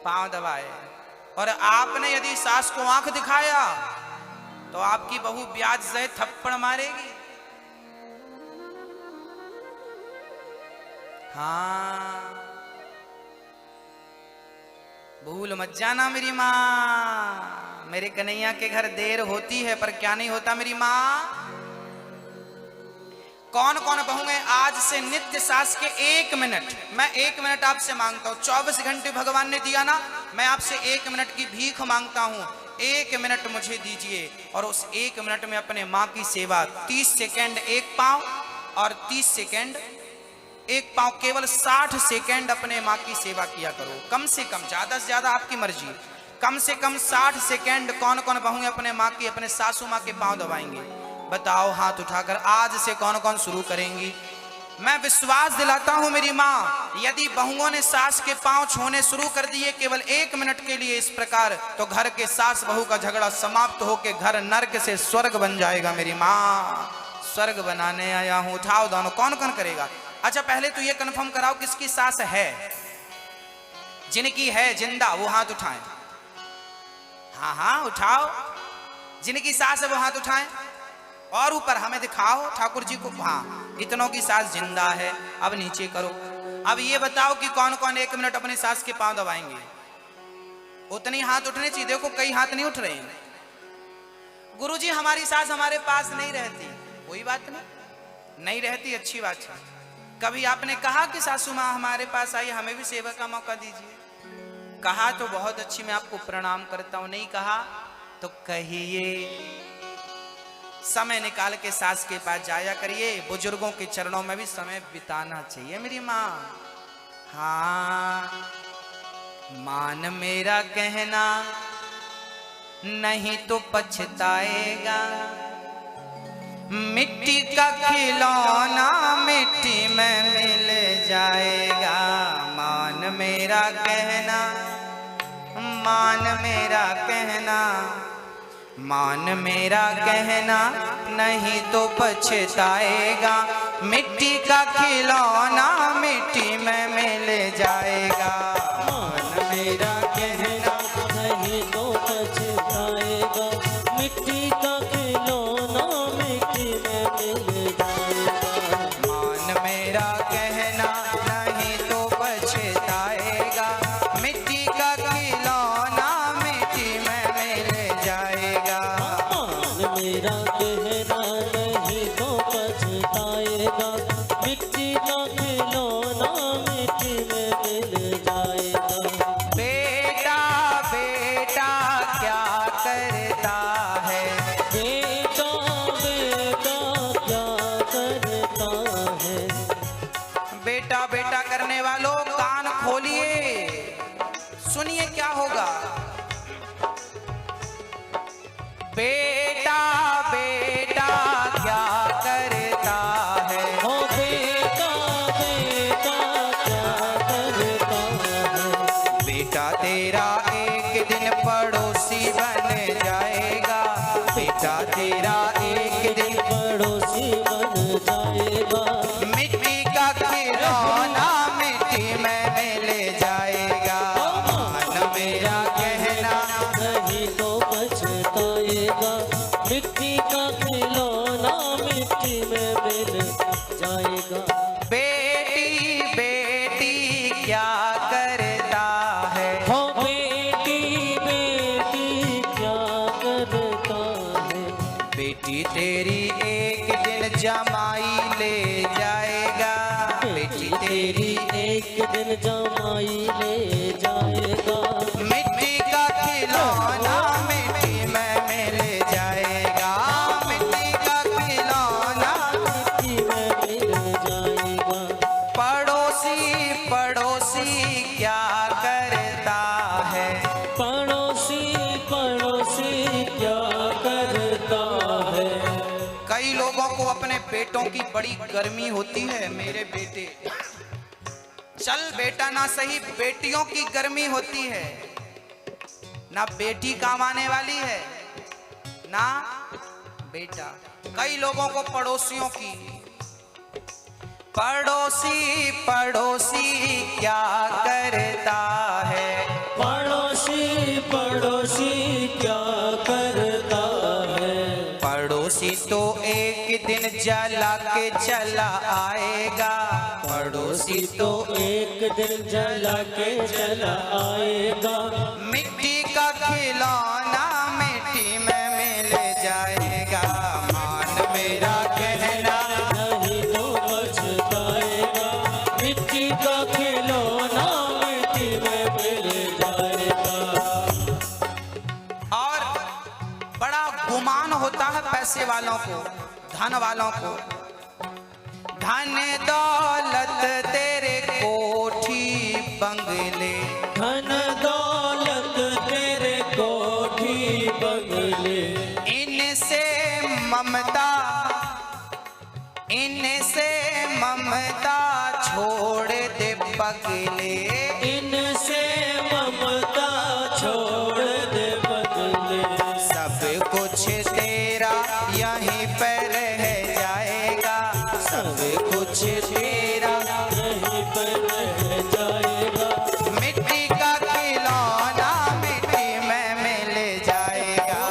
पांव दबाए। और आपने यदि सास को आंख दिखाया तो आपकी बहू ब्याज से थप्पड़ मारेगी। हाँ, भूल मत जाना मेरी माँ। मेरे कन्हैया के घर देर होती है पर क्या नहीं होता मेरी माँ। कौन कौन बहुएं आज से नित्य सास के 1 मिनट, मैं 1 मिनट आपसे मांगता हूं। 24 घंटे भगवान ने दिया ना, मैं आपसे 1 मिनट की भीख मांगता हूं। 1 मिनट मुझे दीजिए और उस 1 मिनट में अपने माँ की सेवा। 30 सेकेंड एक पांव और 30 सेकेंड एक पांव, केवल 60 सेकेंड अपने माँ की सेवा किया करो। कम से कम, ज्यादा से ज्यादा आपकी मर्जी, कम से कम 60 सेकेंड। कौन कौन बहुएं अपने माँ की, अपने सासू माँ के पांव दबाएंगे? बताओ हाथ उठाकर। आज से कौन कौन शुरू करेंगी? मैं विश्वास दिलाता हूं मेरी माँ, यदि बहुओं ने सास के पांव छूने शुरू कर दिए केवल 1 मिनट के लिए इस प्रकार, तो घर के सास बहू का झगड़ा समाप्त होकर घर नर्क से स्वर्ग बन जाएगा मेरी माँ। स्वर्ग बनाने आया हूं। उठाओ दोनों। कौन कौन करेगा? अच्छा पहले तो ये कंफर्म कराओ किसकी सास है। जिनकी है जिंदा वो हाथ उठाएं। हाँ हाँ उठाओ। जिनकी सास है वो हाथ उठाएं और ऊपर हमें दिखाओ, ठाकुर जी को। हाँ, इतनों की सास जिंदा है। अब नीचे करो। अब ये बताओ कि कौन कौन 1 मिनट अपने सास के पांव दबाएंगे? उतनी हाथ उठने चाहिए। देखो कई हाथ नहीं उठ रहे हैं। गुरुजी हमारी सास हमारे पास नहीं रहती। कोई बात नहीं रहती, अच्छी बात है। कभी आपने कहा कि सासू माँ हमारे पास आई, हमें भी सेवा का मौका दीजिए? कहा तो बहुत अच्छी, मैं आपको प्रणाम करता हूं। नहीं कहा तो कहिए। समय निकाल के सास के पास जाया करिए। बुजुर्गों के चरणों में भी समय बिताना चाहिए मेरी माँ। हाँ, मान मेरा कहना नहीं तो पछताएगा। मिट्टी का खिलौना मिट्टी में मिल जाएगा। मान मेरा कहना, मान मेरा कहना, मान मेरा कहना नहीं तो पछताएगा। मिट्टी का खिलौना मिट्टी में मिल जाएगा। मान मेरा कहना नहीं तो पछताएगा। मिट्टी का खिलौना मिट्टी में मिल जाएगा। मान मेरा कहना नहीं तो पछताएगा। मिट्टी का खिलौना मिट्टी में मिल जाएगा। मान मेरा कहना नहीं तो पछताएगा। मिट्टी का खिलौना मिट्टी में मिल जाएगा। बेटा बेटा क्या करता है? बेटा बेटा क्या करता है? बेटा बेटा करने वालों कान खोलिए, सुनिए क्या होगा। बेटा बेटा क्या करता है? ओ बेटा बेटा क्या करता है? बेटा तेरा एक दिन पड़ोसी बन जाएगा। बेटा तेरा एक दिन पड़ोसी बन जाएगा। मिट्टी का तेरी एक दिन जमाई ले जाएगा, बेटी तेरी एक दिन जमाई ले जाएगा। मिट्टी का खिलौना मिट्टी में मिल जाएगा, मिट्टी का खिलौना मिट्टी में मिल जाएगा। पड़ोसी पड़ोसी क्या करता है, पड़ोसी पड़ोसी क्या करता है। कई लोगों को अपने बेटों की बड़ी गर्मी होती है। मेरे बेटे चल बेटा ना सही, बेटियों की गर्मी होती है ना, बेटी काम आने वाली है ना बेटा। कई लोगों को पड़ोसियों की, पड़ोसी पड़ोसी क्या करता है, पड़ोसी पड़ोसी क्या करता है। पड़ोसी तो एक दिन जला के चला आएगा, पड़ोसी तो एक दिन जला के चला आएगा। मिट्टी का खिलौना मिट्टी में मिल जाएगा। मान मेरा कहना नहीं तो पछताएगा, मिट्टी का खिलौना मिट्टी में मिल जाएगा। और बड़ा गुमान होता है पैसे वालों को, धन वालों को। धन दौलत तेरे कोठी बंगले, धन दौलत तेरे कोठी बंगले। इनसे ममता, इनसे ममता छोड़ दे पगले, इनसे ममता छोड़ दे बदले। सब कुछ तेरा यहीं पर रह जाएगा, सब कुछ तेरा यहीं पर रह जाएगा। मिट्टी का खिलौना मिट्टी में मिल जाएगा।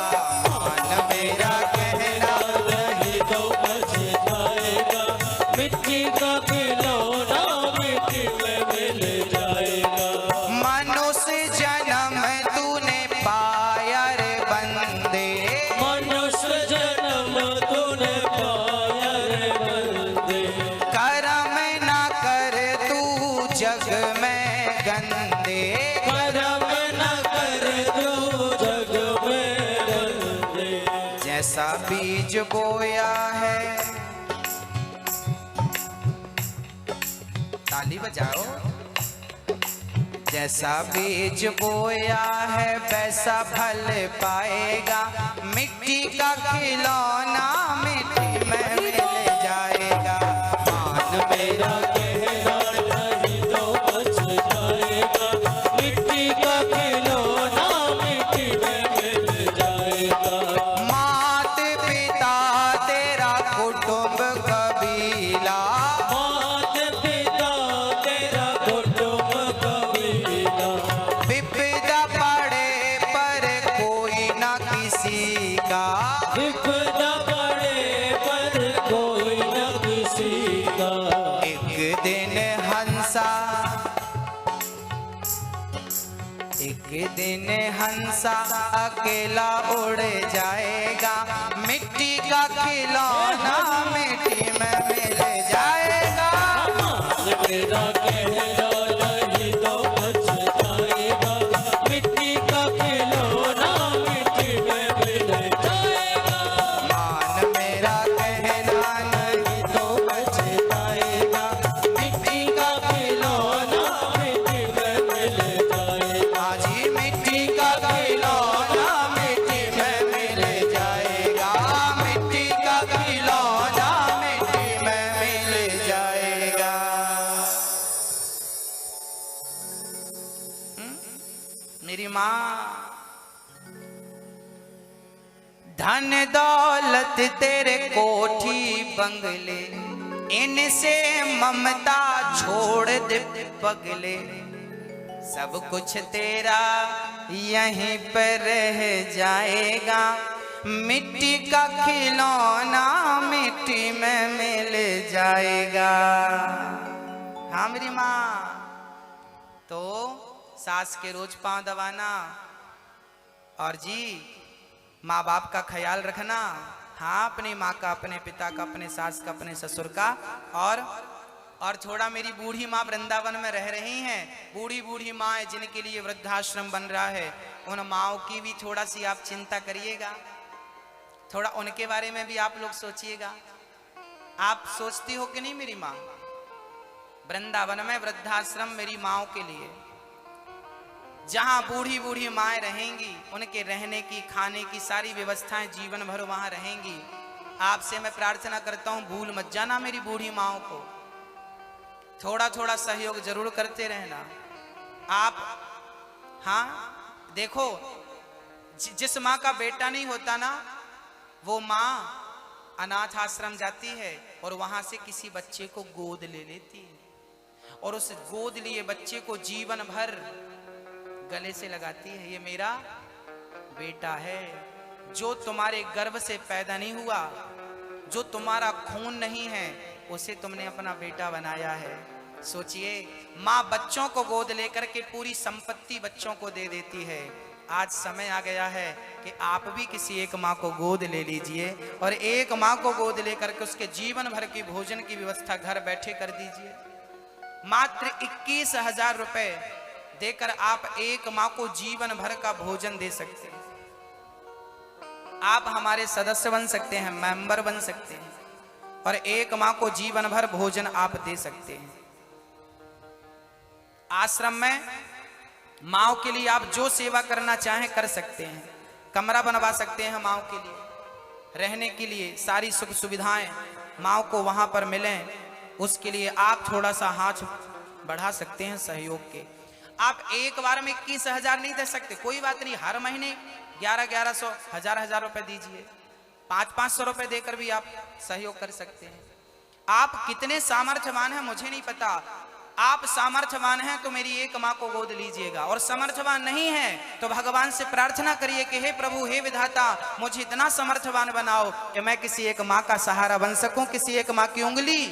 मान मेरा कहना नहीं तो पछताएगा, मिट्टी का खिलौना मिट्टी में मिल जाएगा। मनुष्य जन्म तूने पाया रे बंदे, मनुष्य जन्म तूने पाया रे बंदे। कर्म ना कर तू जग में गंदे, कर्म न कर तू जग में गंदे। जैसा बीज बोया है, ताली बजाओ। जैसा बीज बोया है वैसा फल पाएगा, मिट्टी का खिलौना मिट्टी में मिल जाएगा। मान मेरा कहना नहीं तो पछताएगा, मिट्टी का खिलौना मिट्टी में मिल जाएगा। मात पिता तेरा कुटुंब कबीला, मात पिता तेरा कुटुंब कबीला। विपदा पड़े पर कोई ना किसी का, विपदा पड़े पर कोई न किसी का। एक दिन हंसा, एक दिन हंसा अकेला उड़ जाएगा, मिट्टी का खिलौना मिट्टी में मिल जाएगा। मेरा कहना नहीं तो पछताएगा, मिट्टी का खिलौना मिट्टी में मिल जाएगा। मान मेरा कहना नहीं तो पछताएगा, मिट्टी का खिलौना मिट्टी में मिल जाएगा। आज ही मिट्टी का खिलौना मिट्टी में मिल जाएगा, मिट्टी का खिलौना मिट्टी में मिल जाएगा। मेरी माँ, धन दौलत तेरे कोठी बंगले, इनसे ममता छोड़ दे पगले, सब कुछ तेरा यहीं पर रह जाएगा, मिट्टी का खिलौना मिट्टी में मिल जाएगा। हाँ मेरी माँ, तो सास के रोज पांव दबाना और जी माँ बाप का ख्याल रखना, हाँ, अपनी माँ का, अपने पिता का, अपने सास का, अपने ससुर का। और थोड़ा मेरी बूढ़ी माँ वृंदावन में रह रही हैं, बूढ़ी बूढ़ी माँ जिनके लिए वृद्धाश्रम बन रहा है, उन माँओं की भी थोड़ा सी आप चिंता करिएगा, थोड़ा उनके बारे में भी आप लोग सोचिएगा। आप सोचती हो कि नहीं मेरी माँ? वृंदावन में वृद्धाश्रम मेरी माँओं के लिए, जहां बूढ़ी बूढ़ी माएँ रहेंगी, उनके रहने की, खाने की सारी व्यवस्थाएं जीवन भर वहां रहेंगी। आपसे मैं प्रार्थना करता हूं, भूल मत जाना मेरी बूढ़ी माँओं को, थोड़ा थोड़ा सहयोग जरूर करते रहना आप। हाँ देखो, जिस माँ का बेटा नहीं होता ना, वो माँ अनाथ आश्रम जाती है और वहां से किसी बच्चे को गोद ले लेती है और उस गोद लिए बच्चे को जीवन भर गले से लगाती है। ये मेरा बेटा है, जो तुम्हारे गर्भ से पैदा नहीं हुआ, जो तुम्हारा खून नहीं है, उसे तुमने अपना बेटा बनाया है। सोचिए, माँ बच्चों को गोद लेकर के पूरी संपत्ति बच्चों को दे देती है। आज समय आ गया है कि आप भी किसी एक माँ को गोद ले लीजिए और एक माँ को गोद लेकर के उसके जीवन भर की भोजन की व्यवस्था घर बैठे कर दीजिए। मात्र 21,000 रुपए देकर आप एक माँ को जीवन भर का भोजन दे सकते हैं। आप हमारे सदस्य बन सकते हैं, मेंबर बन सकते हैं और एक माँ को जीवन भर भोजन आप दे सकते हैं। आश्रम में माँओं के लिए आप जो सेवा करना चाहें कर सकते हैं। कमरा बनवा सकते हैं माँओं के लिए, रहने के लिए सारी सुख सुविधाएं माँओं को वहां पर मिलें, उसके लिए आप थोड़ा सा हाथ बढ़ा सकते हैं सहयोग के। आप एक बार में 21,000 नहीं दे सकते, कोई बात नहीं, हर महीने 1100 1000 रुपए दीजिए, 500 रुपए देकर भी आप सहयोग कर सकते हैं। आप कितने सामर्थ्यवान हैं मुझे नहीं पता, आप सामर्थ्यवान हैं तो मेरी एक माँ को गोद लीजिएगा, और समर्थवान नहीं है तो भगवान से प्रार्थना करिए कि हे प्रभु, हे विधाता, मुझे इतना समर्थवान बनाओ कि मैं किसी एक माँ का सहारा बन सकूं, किसी एक माँ की उंगली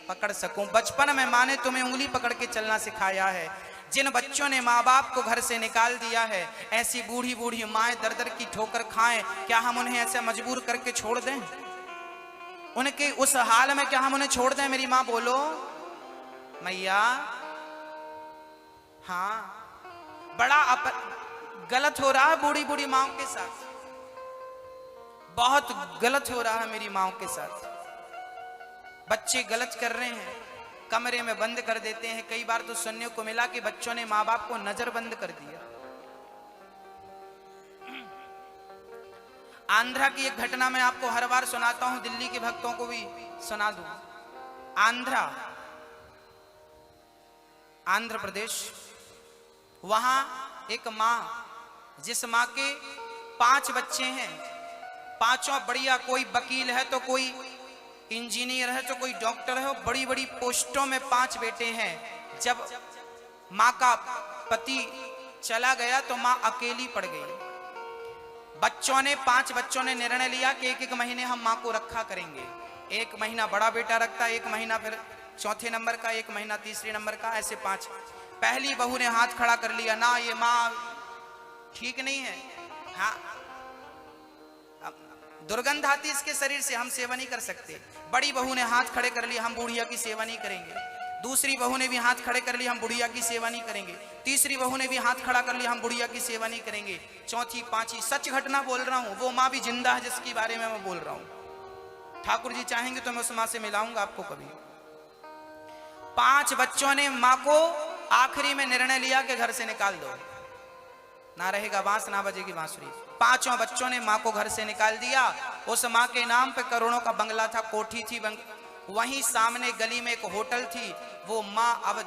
पकड़ सकूं। बचपन में माँ ने तुम्हें उंगली पकड़ के चलना सिखाया है। जिन बच्चों ने माँ बाप को घर से निकाल दिया है, ऐसी बूढ़ी बूढ़ी माएँ दर दर की ठोकर खाएं, क्या हम उन्हें ऐसे मजबूर करके छोड़ दें? उनके उस हाल में क्या हम उन्हें छोड़ दें? मेरी माँ बोलो मैया। हाँ, बड़ा गलत हो रहा है बूढ़ी बूढ़ी माओं के साथ, बहुत गलत हो रहा है मेरी माओं के साथ। बच्चे गलत कर रहे हैं, कमरे में बंद कर देते हैं। कई बार तो सुनने को मिला कि बच्चों ने माँ बाप को नजर बंद कर दिया। आंध्रा की एक घटना मैं आपको हर बार सुनाता हूं, दिल्ली के भक्तों को भी सुना दूं। आंध्र प्रदेश, वहां एक माँ, जिस माँ के 5 बच्चे हैं, पांचों बढ़िया, कोई वकील है तो कोई इंजीनियर है तो कोई डॉक्टर है, बड़ी बड़ी पोस्टों में 5 बेटे हैं। जब माँ का पति चला गया तो माँ अकेली पड़ गई। बच्चों ने 5 बच्चों ने निर्णय लिया कि एक महीने हम माँ को रखा करेंगे। 1 महीना बड़ा बेटा रखता, 1 महीना फिर चौथे नंबर का, 1 महीना तीसरे नंबर का, ऐसे 5। पहली बहू ने हाथ खड़ा कर लिया, ना ये माँ ठीक नहीं है, हाँ दुर्गंध आती इसके शरीर से, हम सेवा नहीं कर सकते। बड़ी बहू ने हाथ खड़े कर लिए, हम बुढ़िया की सेवा नहीं करेंगे। दूसरी बहू ने भी हाथ खड़े कर लिए, हम बुढ़िया की सेवा नहीं करेंगे। तीसरी बहू ने भी हाथ खड़ा कर लिया, हम बुढ़िया की सेवा नहीं करेंगे। चौथी, पांचवी, सच घटना बोल रहा हूं, वो माँ भी जिंदा है जिसके बारे में मैं बोल रहा हूं। ठाकुर जी चाहेंगे तो मैं उस माँ से मिलाऊंगा आपको कभी। 5 बच्चों ने माँ को आखिरी में निर्णय लिया कि घर से निकाल दो, ना रहेगा बांस ना बजेगी बांसुरी। 5 बच्चों ने माँ को घर से निकाल दिया। उस माँ के नाम पे करोड़ों का बंगला था, कोठी थी, वहीं सामने गली में एक होटल थी। वो माँ अब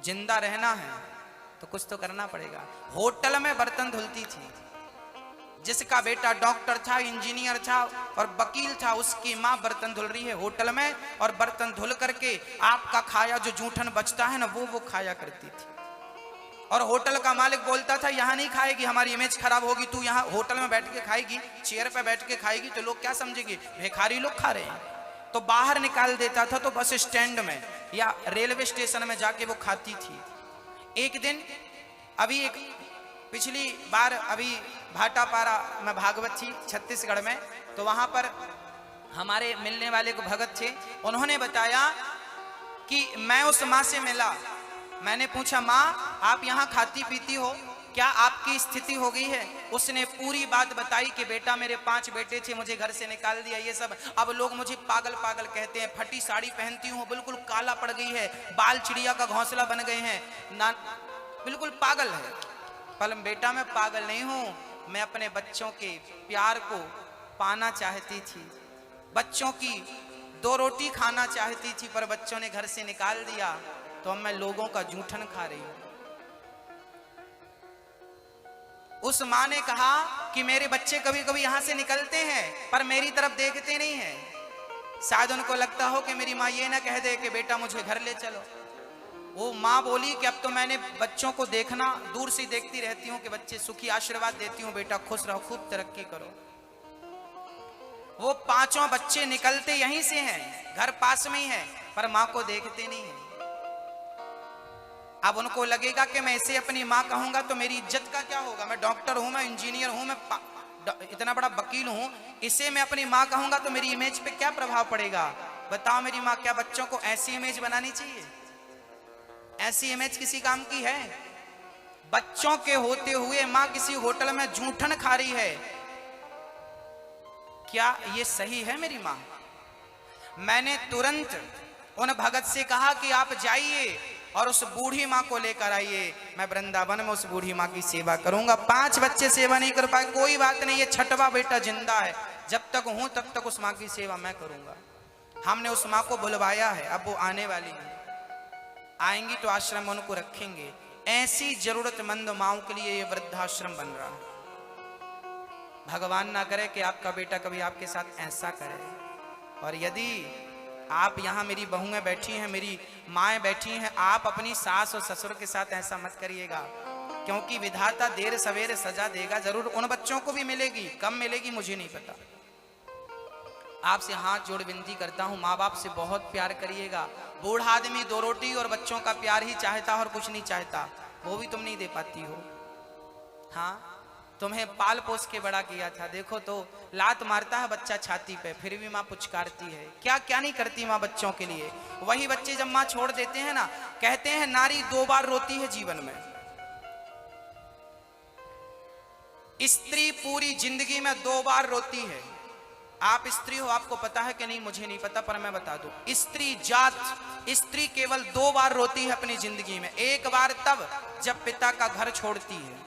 जिंदा रहना है तो कुछ तो करना पड़ेगा। होटल में बर्तन धुलती थी। जिसका बेटा डॉक्टर था, इंजीनियर था और वकील था, उसकी माँ बर्तन धुल रही है होटल में, और बर्तन धुल करके आपका खाया जो जूठन बचता है ना, वो खाया करती थी। और होटल का मालिक बोलता था, यहाँ नहीं खाएगी, हमारी इमेज खराब होगी, तू यहाँ होटल में बैठ के खाएगी, चेयर पे बैठ के खाएगी तो लोग क्या समझेंगे, भिखारी लोग खा रहे हैं। तो बाहर निकाल देता था, तो बस स्टैंड में या रेलवे स्टेशन में जाके वो खाती थी। एक दिन, अभी एक पिछली बार अभी भाटापारा में भागवत थी छत्तीसगढ़ में, तो वहां पर हमारे मिलने वाले को भगत थे, उन्होंने बताया कि मैं उस माँ से मिला। मैंने पूछा, माँ आप यहाँ खाती पीती हो, क्या आपकी स्थिति हो गई है? उसने पूरी बात बताई कि बेटा मेरे 5 बेटे थे, मुझे घर से निकाल दिया, ये सब। अब लोग मुझे पागल पागल कहते हैं, फटी साड़ी पहनती हूँ, बिल्कुल काला पड़ गई है, बाल चिड़िया का घोंसला बन गए हैं ना, बिल्कुल पागल है। पर बेटा मैं पागल नहीं हूँ, मैं अपने बच्चों के प्यार को पाना चाहती थी, बच्चों की 2 रोटी खाना चाहती थी, पर बच्चों ने घर से निकाल दिया, तो अब मैं लोगों का जूठन खा रही हूं। उस मां ने कहा कि मेरे बच्चे कभी कभी यहां से निकलते हैं पर मेरी तरफ देखते नहीं हैं। शायद उनको लगता हो कि मेरी मां ये ना कह दे कि बेटा मुझे घर ले चलो। वो मां बोली कि अब तो मैंने बच्चों को देखना, दूर से देखती रहती हूँ कि बच्चे सुखी, आशीर्वाद देती हूँ, बेटा खुश रहो, खूब तरक्की करो। वो 5 बच्चे निकलते यहीं से हैं, घर पास में ही है, पर मां को देखते नहीं है। अब उनको लगेगा कि मैं इसे अपनी मां कहूंगा तो मेरी इज्जत का क्या होगा, मैं डॉक्टर हूं, मैं इंजीनियर हूं, मैं इतना बड़ा वकील हूं, इसे मैं अपनी मां कहूंगा तो मेरी इमेज पे क्या प्रभाव पड़ेगा? बताओ मेरी मां, क्या बच्चों को ऐसी इमेज बनानी चाहिए? ऐसी इमेज किसी काम की है? बच्चों के होते हुए मां किसी होटल में जूठन खा रही है, क्या ये सही है मेरी मां? मैंने तुरंत उन भगत से कहा कि आप जाइए और उस बूढ़ी मां को लेकर आइए, मैं वृंदावन में उस बूढ़ी मां की सेवा करूंगा। 5 बच्चे सेवा नहीं कर पाए, कोई बात नहीं, ये 6वां बेटा जिंदा है, जब तक हूं तब तक उस मां की सेवा मैं करूंगा। हमने उस मां को बुलवाया है, अब वो आने वाली है, आएंगी तो आश्रम में उनको रखेंगे। ऐसी जरूरतमंद माओं के लिए ये वृद्धाश्रम बन रहा है। भगवान ना करे कि आपका बेटा कभी आपके साथ ऐसा करे। और यदि आप यहाँ मेरी बहुएं बैठी हैं, मेरी माएँ बैठी हैं, आप अपनी सास और ससुर के साथ ऐसा मत करिएगा, क्योंकि विधाता देर सवेरे सजा देगा जरूर। उन बच्चों को भी मिलेगी, कम मिलेगी मुझे नहीं पता। आपसे हाथ जोड़ विनती करता हूँ, माँ बाप से बहुत प्यार करिएगा। बूढ़ा आदमी 2 रोटी और बच्चों का प्यार ही चाहता और कुछ नहीं चाहता, वो भी तुम नहीं दे पाती हो। हाँ, तुम्हें पाल पोस के बड़ा किया था, देखो तो लात मारता है बच्चा छाती पे, फिर भी माँ पुचकारती है। क्या क्या नहीं करती माँ बच्चों के लिए। वही बच्चे जब माँ छोड़ देते हैं ना, कहते हैं नारी 2 बार रोती है जीवन में। स्त्री पूरी जिंदगी में 2 बार रोती है। आप स्त्री हो, आपको पता है कि नहीं मुझे नहीं पता, पर मैं बता दूं, स्त्री जात, स्त्री केवल 2 बार रोती है अपनी जिंदगी में। एक बार तब जब पिता का घर छोड़ती है,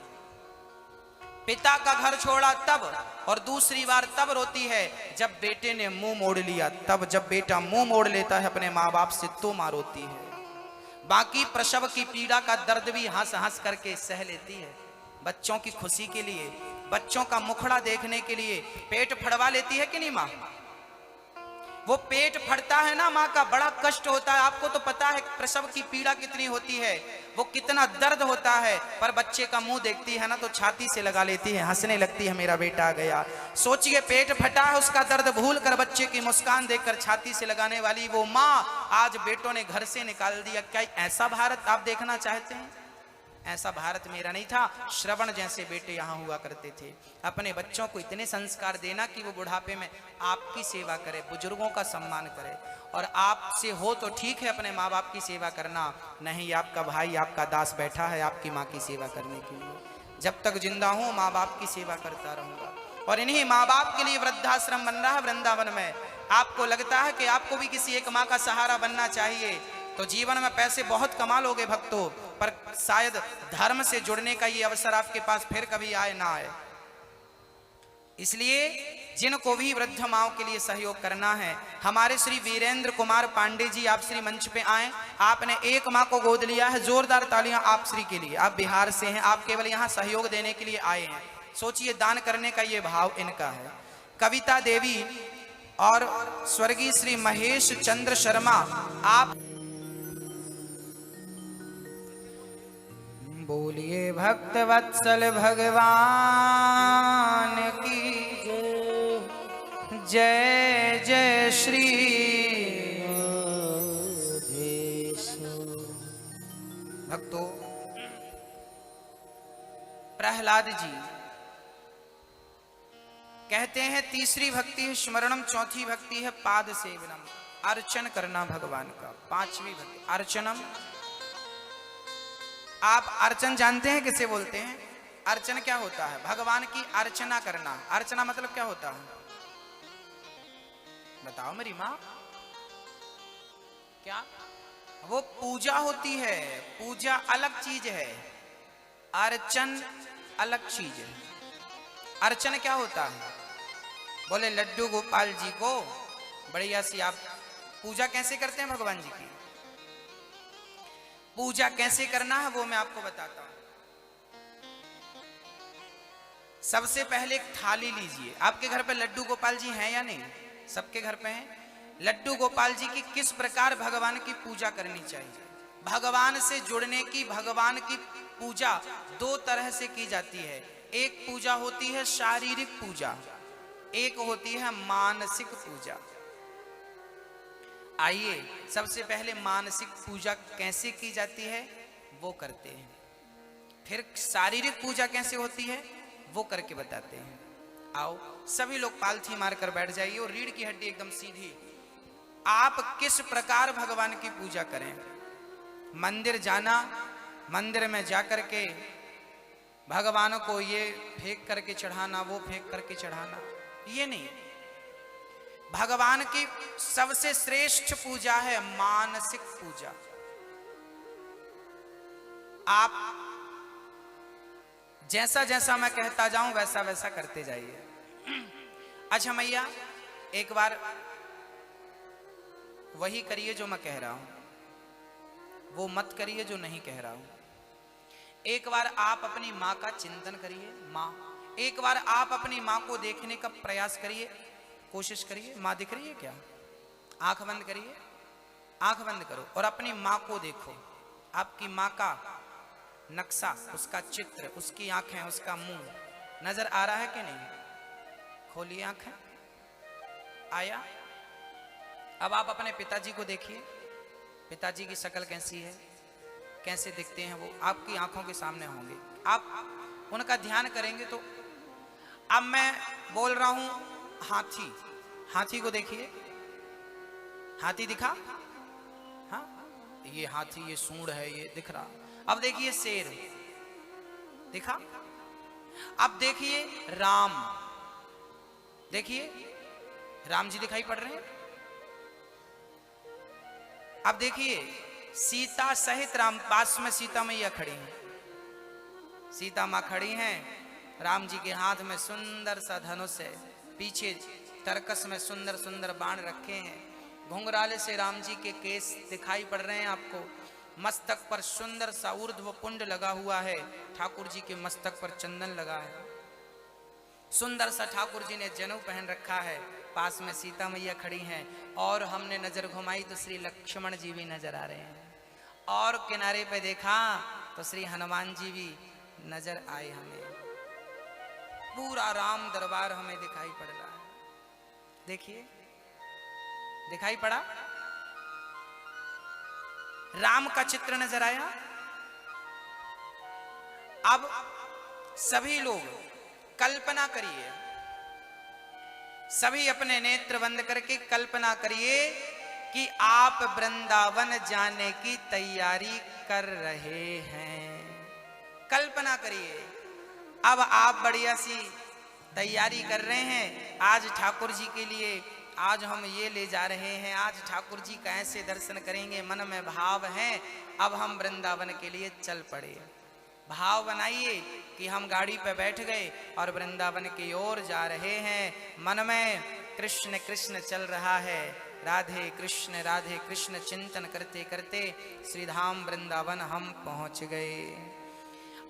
पिता का घर छोड़ा तब, और दूसरी बार तब रोती है जब बेटे ने मुंह मोड़ लिया, तब जब बेटा मुंह मोड़ लेता है अपने माँ बाप से तो माँ रोती है। बाकी प्रसव की पीड़ा का दर्द भी हंस हंस करके सह लेती है, बच्चों की खुशी के लिए, बच्चों का मुखड़ा देखने के लिए पेट फड़वा लेती है कि नहीं माँ? वो पेट फटता है ना माँ का, बड़ा कष्ट होता है। आपको तो पता है प्रसव की पीड़ा कितनी होती है, वो कितना दर्द होता है, पर बच्चे का मुंह देखती है ना तो छाती से लगा लेती है, हंसने लगती है, मेरा बेटा आ गया। सोचिए, पेट फटा है, उसका दर्द भूल कर बच्चे की मुस्कान देखकर छाती से लगाने वाली वो माँ आज बेटों ने घर से निकाल दिया। क्या ऐसा भारत आप देखना चाहते हैं? ऐसा भारत मेरा नहीं था। श्रवण जैसे बेटे यहाँ हुआ करते थे। अपने बच्चों को इतने संस्कार देना कि वो बुढ़ापे में आपकी सेवा करे, बुजुर्गों का सम्मान करे। और आपसे हो तो ठीक है अपने माँ बाप की सेवा करना, नहीं आपका भाई आपका दास बैठा है आपकी माँ की सेवा करने के लिए। जब तक जिंदा हूँ माँ बाप की सेवा करता रहूंगा। और इन्हीं माँ बाप के लिए वृद्धाश्रम बन रहा है वृंदावन में। आपको लगता है कि आपको भी किसी एक माँ का सहारा बनना चाहिए तो जीवन में पैसे बहुत कमा लोगे भक्तों, पर शायद धर्म से जुड़ने का ये अवसर आपके पास फिर कभी आए ना आए। इसलिए जिनको भी वृद्ध माओं के लिए सहयोग करना है, हमारे श्री वीरेंद्र कुमार पांडे जी आप श्री मंच पे आए। आपने एक माँ को गोद लिया है, जोरदार तालियां आप श्री के लिए। आप बिहार से हैं, आप केवल यहाँ सहयोग देने के लिए आए हैं। सोचिए, दान करने का ये भाव इनका है। कविता देवी और स्वर्गीय श्री महेश चंद्र शर्मा, आप बोलिए भक्त वत्सल भगवान की जय जय श्री भक्तों। प्रहलाद जी कहते हैं तीसरी भक्ति है स्मरणम, चौथी भक्ति है पाद सेवनम, अर्चन करना भगवान का। पांचवी भक्ति अर्चनम। आप अर्चन जानते हैं किसे बोलते हैं? अर्चन क्या होता है? भगवान की अर्चना करना। अर्चना मतलब क्या होता है? बताओ मेरी माँ। क्या? वो पूजा होती है। पूजा अलग चीज है, अर्चन अलग चीज है। अर्चन क्या होता है? बोले लड्डू गोपाल जी को बढ़िया सी आप पूजा कैसे करते हैं भगवान जी की? पूजा कैसे करना है वो मैं आपको बताता हूं। सबसे पहले एक थाली लीजिए। आपके घर पे लड्डू गोपाल जी हैं या नहीं? सबके घर पे हैं। लड्डू गोपाल जी की किस प्रकार भगवान की पूजा करनी चाहिए? भगवान से जुड़ने की, भगवान की पूजा दो तरह से की जाती है। एक पूजा होती है शारीरिक पूजा, एक होती है मानसिक पूजा। आइए सबसे पहले मानसिक पूजा कैसे की जाती है वो करते हैं, फिर शारीरिक पूजा कैसे होती है वो करके बताते हैं। आओ सभी लोग पालथी मारकर बैठ जाइए और रीढ़ की हड्डी एकदम सीधी। आप किस प्रकार भगवान की पूजा करें? मंदिर जाना, मंदिर में जाकर के भगवान को ये फेंक करके चढ़ाना, वो फेंक करके चढ़ाना, ये नहीं। भगवान की सबसे श्रेष्ठ पूजा है मानसिक पूजा। आप जैसा जैसा मैं कहता जाऊं वैसा वैसा करते जाइए। अच्छा मैया एक बार वही करिए जो मैं कह रहा हूं, वो मत करिए जो नहीं कह रहा हूं। एक बार आप अपनी माँ का चिंतन करिए। माँ, एक बार आप अपनी माँ को देखने का प्रयास करिए, कोशिश करिए। माँ दिख रही है क्या? आंख बंद करिए, आंख बंद करो और अपनी माँ को देखो। आपकी माँ का नक्शा, उसका चित्र, उसकी आंखें, उसका मुंह नजर आ रहा है कि नहीं? खोलिए आंखें। आया? अब आप अपने पिताजी को देखिए। पिताजी की शक्ल कैसी है, कैसे दिखते हैं वो आपकी आंखों के सामने होंगे। आप उनका ध्यान करेंगे तो अब मैं बोल रहा हूं हाथी, हाथी को देखिए। हाथी दिखा? हाँ, ये हाथी, ये सूंड है, ये दिख रहा। अब देखिए शेर दिखा। अब देखिए राम, देखिए राम जी दिखाई पड़ रहे हैं। अब देखिए सीता सहित राम, पास में सीता मैया खड़ी हैं। सीता माँ खड़ी हैं, राम जी के हाथ में सुंदर सा धनुष है, पीछे तरकस में सुंदर सुंदर बाण रखे हैं। घुंघराले से राम जी के केस दिखाई पड़ रहे हैं आपको। मस्तक पर सुंदर सा ऊर्ध्व पुंड लगा हुआ है। ठाकुर जी के मस्तक पर चंदन लगा है। सुंदर सा ठाकुर जी ने जनेऊ पहन रखा है। पास में सीता मैया खड़ी हैं और हमने नजर घुमाई तो श्री लक्ष्मण जी भी नजर आ रहे हैं और किनारे पे देखा तो श्री हनुमान जी भी नजर आए। हमें पूरा राम दरबार हमें दिखाई पड़ रहा है। देखिए दिखाई पड़ा, राम का चित्र नजर आया। अब सभी लोग कल्पना करिए, सभी अपने नेत्र बंद करके कल्पना करिए कि आप वृंदावन जाने की तैयारी कर रहे हैं। कल्पना करिए, अब आप बढ़िया सी तैयारी कर रहे हैं। आज ठाकुर जी के लिए आज हम ये ले जा रहे हैं, आज ठाकुर जी का ऐसे दर्शन करेंगे, मन में भाव है। अब हम वृंदावन के लिए चल पड़े। भाव बनाइए कि हम गाड़ी पे बैठ गए और वृंदावन की ओर जा रहे हैं। मन में कृष्ण कृष्ण चल रहा है, राधे कृष्ण चिंतन करते करते श्रीधाम वृंदावन हम पहुंच गए।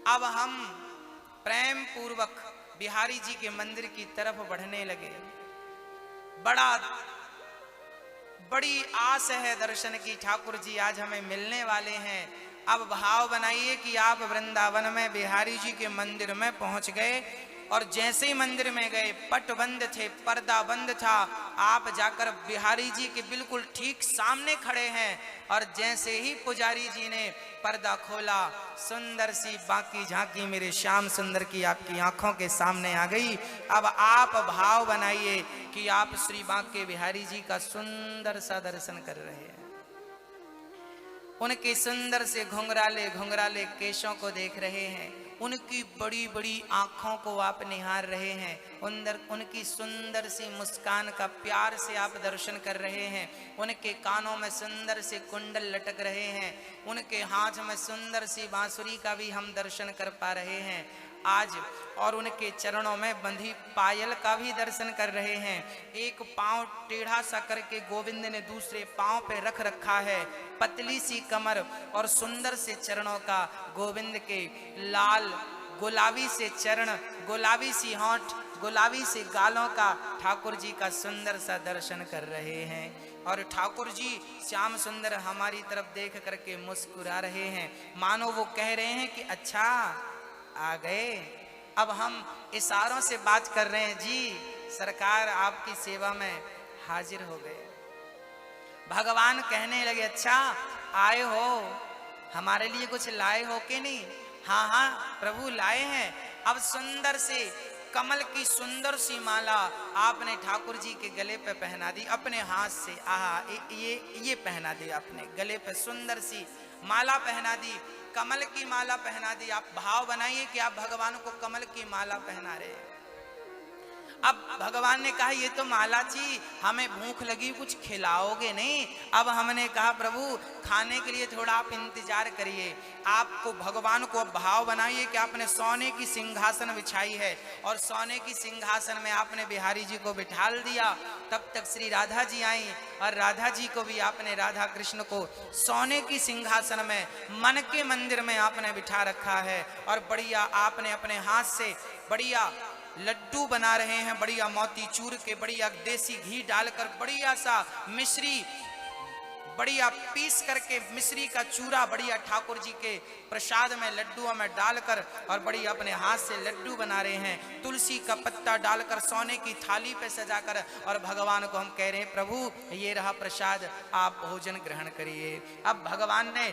अब हम प्रेम पूर्वक बिहारी जी के मंदिर की तरफ बढ़ने लगे। बड़ी आस है दर्शन की, ठाकुर जी आज हमें मिलने वाले हैं। अब भाव बनाइए कि आप वृंदावन में बिहारी जी के मंदिर में पहुंच गए और जैसे ही मंदिर में गए, पट बंद थे, पर्दा बंद था, आप जाकर बिहारी जी के बिल्कुल ठीक सामने खड़े हैं और जैसे ही पुजारी जी ने पर्दा खोला, सुंदर सी बाकी झांकी मेरे श्याम सुंदर की आपकी आंखों के सामने आ गई। अब आप भाव बनाइए कि आप श्री बांके बिहारी जी का सुंदर सा दर्शन कर रहे हैं, उनके सुंदर से घुंघराले घुंघराले केशों को देख रहे हैं, उनकी बड़ी बड़ी आंखों को आप निहार रहे हैं, उनकी सुंदर सी मुस्कान का प्यार से आप दर्शन कर रहे हैं, उनके कानों में सुंदर से कुंडल लटक रहे हैं, उनके हाथ में सुंदर सी बांसुरी का भी हम दर्शन कर पा रहे हैं आज, और उनके चरणों में बंधी पायल का भी दर्शन कर रहे हैं। एक पांव टेढ़ा सा करके गोविंद ने दूसरे पांव पे रख रखा है, पतली सी कमर और सुंदर से चरणों का, गोविंद के लाल गुलाबी से चरण, गुलाबी सी होंठ, गुलाबी से गालों का ठाकुर जी का सुंदर सा दर्शन कर रहे हैं। और ठाकुर जी श्याम सुंदर हमारी तरफ देख करके मुस्कुरा रहे हैं, मानो वो कह रहे हैं कि अच्छा आ गए। अब हम इशारों से बात कर रहे हैं, जी सरकार आपकी सेवा में हाजिर हो गए। भगवान कहने लगे अच्छा आए हो, हमारे लिए कुछ लाए हो कि नहीं? हाँ हाँ प्रभु लाए हैं। अब सुंदर से कमल की सुंदर सी माला आपने ठाकुर जी के गले पे पहना दी अपने हाथ से। आहा ये पहना दी आपने गले पे, सुंदर सी माला पहना दी, कमल की माला पहना दी। आप भाव बनाइए कि आप भगवान को कमल की माला पहना रहे हैं। अब भगवान ने कहा ये तो माला थी, हमें भूख लगी, कुछ खिलाओगे नहीं? अब हमने कहा प्रभु खाने के लिए थोड़ा आप इंतजार करिए। आपको भगवान को भाव बनाइए कि आपने सोने की सिंहासन बिछाई है और सोने की सिंहासन में आपने बिहारी जी को बिठाल दिया। तब तक श्री राधा जी आई और राधा जी को भी आपने, राधा कृष्ण को सोने की सिंहासन में मन के मंदिर में आपने बिठा रखा है। और बढ़िया आपने अपने हाथ से बढ़िया लड्डू बना रहे हैं, बढ़िया मोती चूर के, बढ़िया देसी घी डालकर, बढ़िया सा मिश्री बढ़िया पीस करके मिश्री का चूरा बढ़िया ठाकुर जी के प्रसाद में लड्डुओं में डालकर और बढ़िया अपने हाथ से लड्डू बना रहे हैं। तुलसी का पत्ता डालकर सोने की थाली पे सजाकर और भगवान को हम कह रहे हैं प्रभु ये रहा प्रसाद, आप भोजन ग्रहण करिए। अब भगवान ने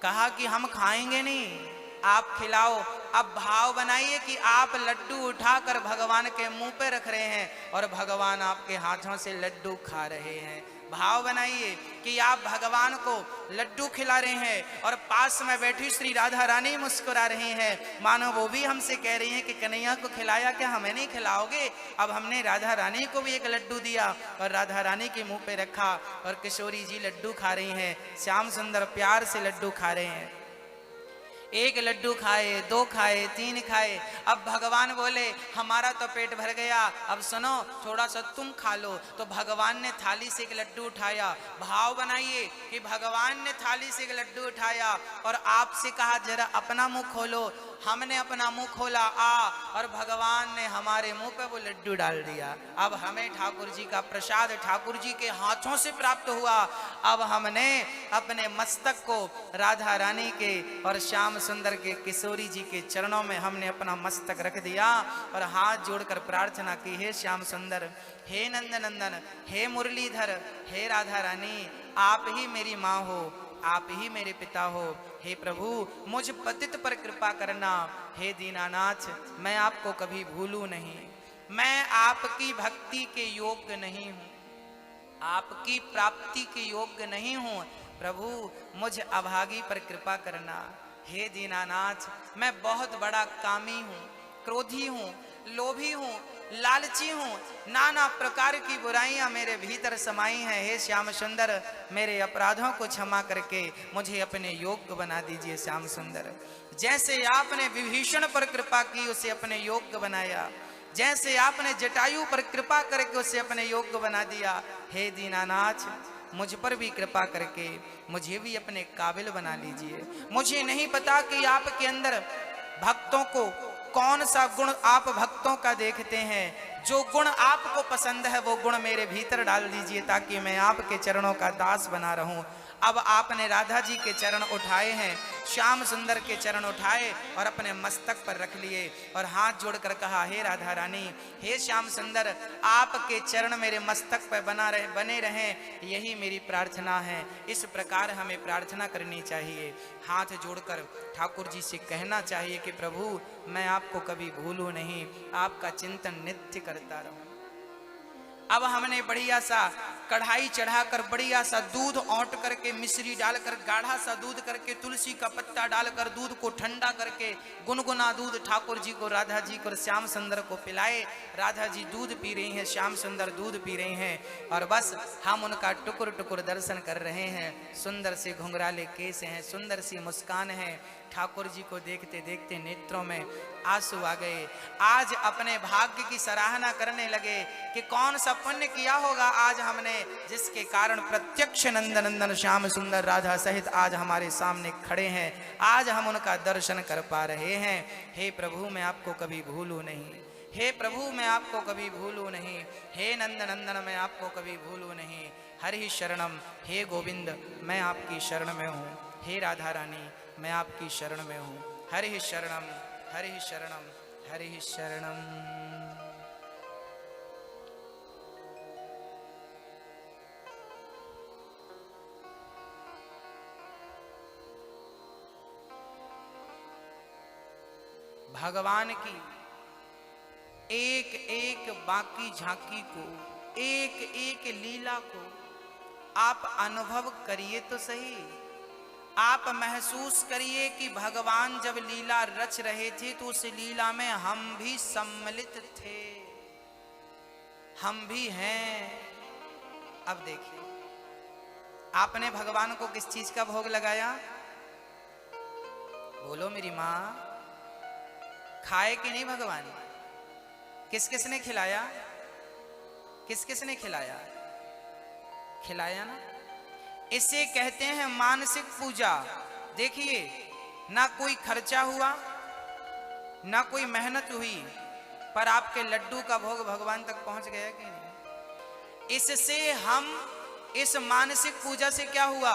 कहा कि हम खाएंगे नहीं, आप खिलाओ। अब भाव बनाइए कि आप लड्डू उठाकर भगवान के मुंह पे रख रहे हैं और भगवान आपके हाथों से लड्डू खा रहे हैं। भाव बनाइए कि आप भगवान को लड्डू खिला रहे हैं और पास में बैठी श्री राधा रानी मुस्कुरा रही हैं, मानो वो भी हमसे कह रही हैं कि कन्हैया को खिलाया क्या, हमें नहीं खिलाओगे? अब हमने राधा रानी को भी एक लड्डू दिया और राधा रानी के मुंह पे रखा और किशोरी जी लड्डू खा रही हैं, श्याम सुंदर प्यार से लड्डू खा रहे हैं। एक लड्डू खाए, दो खाए, तीन खाए। अब भगवान बोले हमारा तो पेट भर गया, अब सुनो थोड़ा सा तुम खा लो। तो भगवान ने थाली से एक लड्डू उठाया। भाव बनाइए कि भगवान ने थाली से एक लड्डू उठाया और आपसे कहा जरा अपना मुंह खोलो। हमने अपना मुंह खोला और भगवान ने हमारे मुंह पे वो लड्डू डाल दिया। अब हमें ठाकुर जी का प्रसाद ठाकुर जी के हाथों से प्राप्त हुआ। अब हमने अपने मस्तक को राधा रानी के और श्याम सुंदर के, किशोरी जी के चरणों में हमने अपना मस्तक रख दिया और हाथ जोड़कर प्रार्थना की, हे श्याम सुंदर, हे नंद नंदन, हे मुरलीधर, हे राधा रानी, आप ही मेरी माँ हो, आप ही मेरे पिता हो। हे प्रभु मुझ पतित पर कृपा करना। हे दीनानाथ मैं आपको कभी भूलूं नहीं, मैं आपकी भक्ति के योग्य नहीं हूँ, आपकी प्राप्ति के योग्य नहीं हूँ। प्रभु मुझ अभागी पर कृपा करना। हे दीनानाथ मैं बहुत बड़ा कामी हूँ, क्रोधी हूँ, लोभी हूँ, लालची हूँ, नाना प्रकार की बुराइयां मेरे भीतर समाई हैं। हे श्याम सुंदर मेरे अपराधों को क्षमा करके मुझे अपने योग्य बना दीजिए। श्याम सुंदर जैसे आपने विभीषण पर कृपा की उसे अपने योग्य बनाया, जैसे आपने जटायु पर कृपा करके उसे अपने योग्य बना दिया, हे दीनानाथ मुझ पर भी कृपा करके मुझे भी अपने काबिल बना लीजिए। मुझे नहीं पता कि आपके अंदर भक्तों को कौन सा गुण आप भक्तों का देखते हैं, जो गुण आपको पसंद है वो गुण मेरे भीतर डाल दीजिए ताकि मैं आपके चरणों का दास बना रहूं। अब आपने राधा जी के चरण उठाए हैं, श्याम सुंदर के चरण उठाए और अपने मस्तक पर रख लिए और हाथ जोड़कर कहा, हे राधा रानी, हे श्याम सुंदर, आपके चरण मेरे मस्तक पर बने रहें, यही मेरी प्रार्थना है। इस प्रकार हमें प्रार्थना करनी चाहिए। हाथ जोड़कर ठाकुर जी से कहना चाहिए कि प्रभु मैं आपको कभी भूलूं नहीं, आपका चिंतन नित्य करता रहूं। अब हमने बढ़िया सा कढ़ाई चढ़ाकर बढ़िया सा दूध औंट करके मिश्री डालकर गाढ़ा सा दूध करके तुलसी का पत्ता डालकर दूध को ठंडा करके गुनगुना दूध ठाकुर जी को, राधा जी को, श्याम सुंदर को पिलाए। राधा जी दूध पी रही हैं, श्याम सुंदर दूध पी रहे हैं और बस हम उनका टुकुर टुकुर दर्शन कर रहे हैं। सुंदर से घुंघराले केस हैं, सुंदर सी मुस्कान है। ठाकुर जी को देखते देखते नेत्रों में आंसू आ गए। आज अपने भाग्य की सराहना करने लगे कि कौन सा पुण्य किया होगा आज हमने, जिसके कारण प्रत्यक्ष नंदन नंदन श्याम सुंदर राधा सहित आज हमारे सामने खड़े हैं। आज हम उनका दर्शन कर पा रहे हैं। हे प्रभु मैं आपको कभी भूलूं नहीं, हे प्रभु मैं आपको कभी भूलूं नहीं, हे नंद नंदन मैं आपको कभी भूलूं नहीं। हरि शरणम, हे गोविंद मैं आपकी शरण में हूँ, हे राधा रानी मैं आपकी शरण में हूँ। हरि शरणम, हरि शरणम, हरि शरणम। भगवान की एक एक बाकी झांकी को, एक एक लीला को आप अनुभव करिए तो सही। आप महसूस करिए कि भगवान जब लीला रच रहे थे तो उस लीला में हम भी सम्मिलित थे, हम भी हैं। अब देखिए, आपने भगवान को किस चीज का भोग लगाया? बोलो मेरी मां, खाए कि नहीं भगवान? किस किस ने खिलाया? किस किस ने खिलाया? खिलाया ना। इसे कहते हैं मानसिक पूजा। देखिए, ना कोई खर्चा हुआ, ना कोई मेहनत हुई, पर आपके लड्डू का भोग भगवान तक पहुंच गया कि नहीं? इससे हम, इस मानसिक पूजा से क्या हुआ?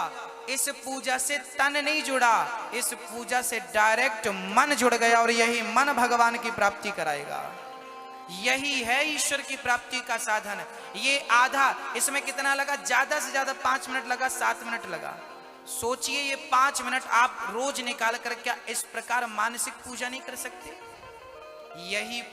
इस पूजा से तन नहीं जुड़ा, इस पूजा से डायरेक्ट मन जुड़ गया और यही मन भगवान की प्राप्ति कराएगा। यही है ईश्वर की प्राप्ति का साधन। ये आधा, इसमें कितना लगा? ज्यादा से ज्यादा 5 मिनट लगा, 7 मिनट लगा। सोचिए, ये 5 मिनट आप रोज निकाल कर क्या इस प्रकार मानसिक पूजा नहीं कर सकते? यही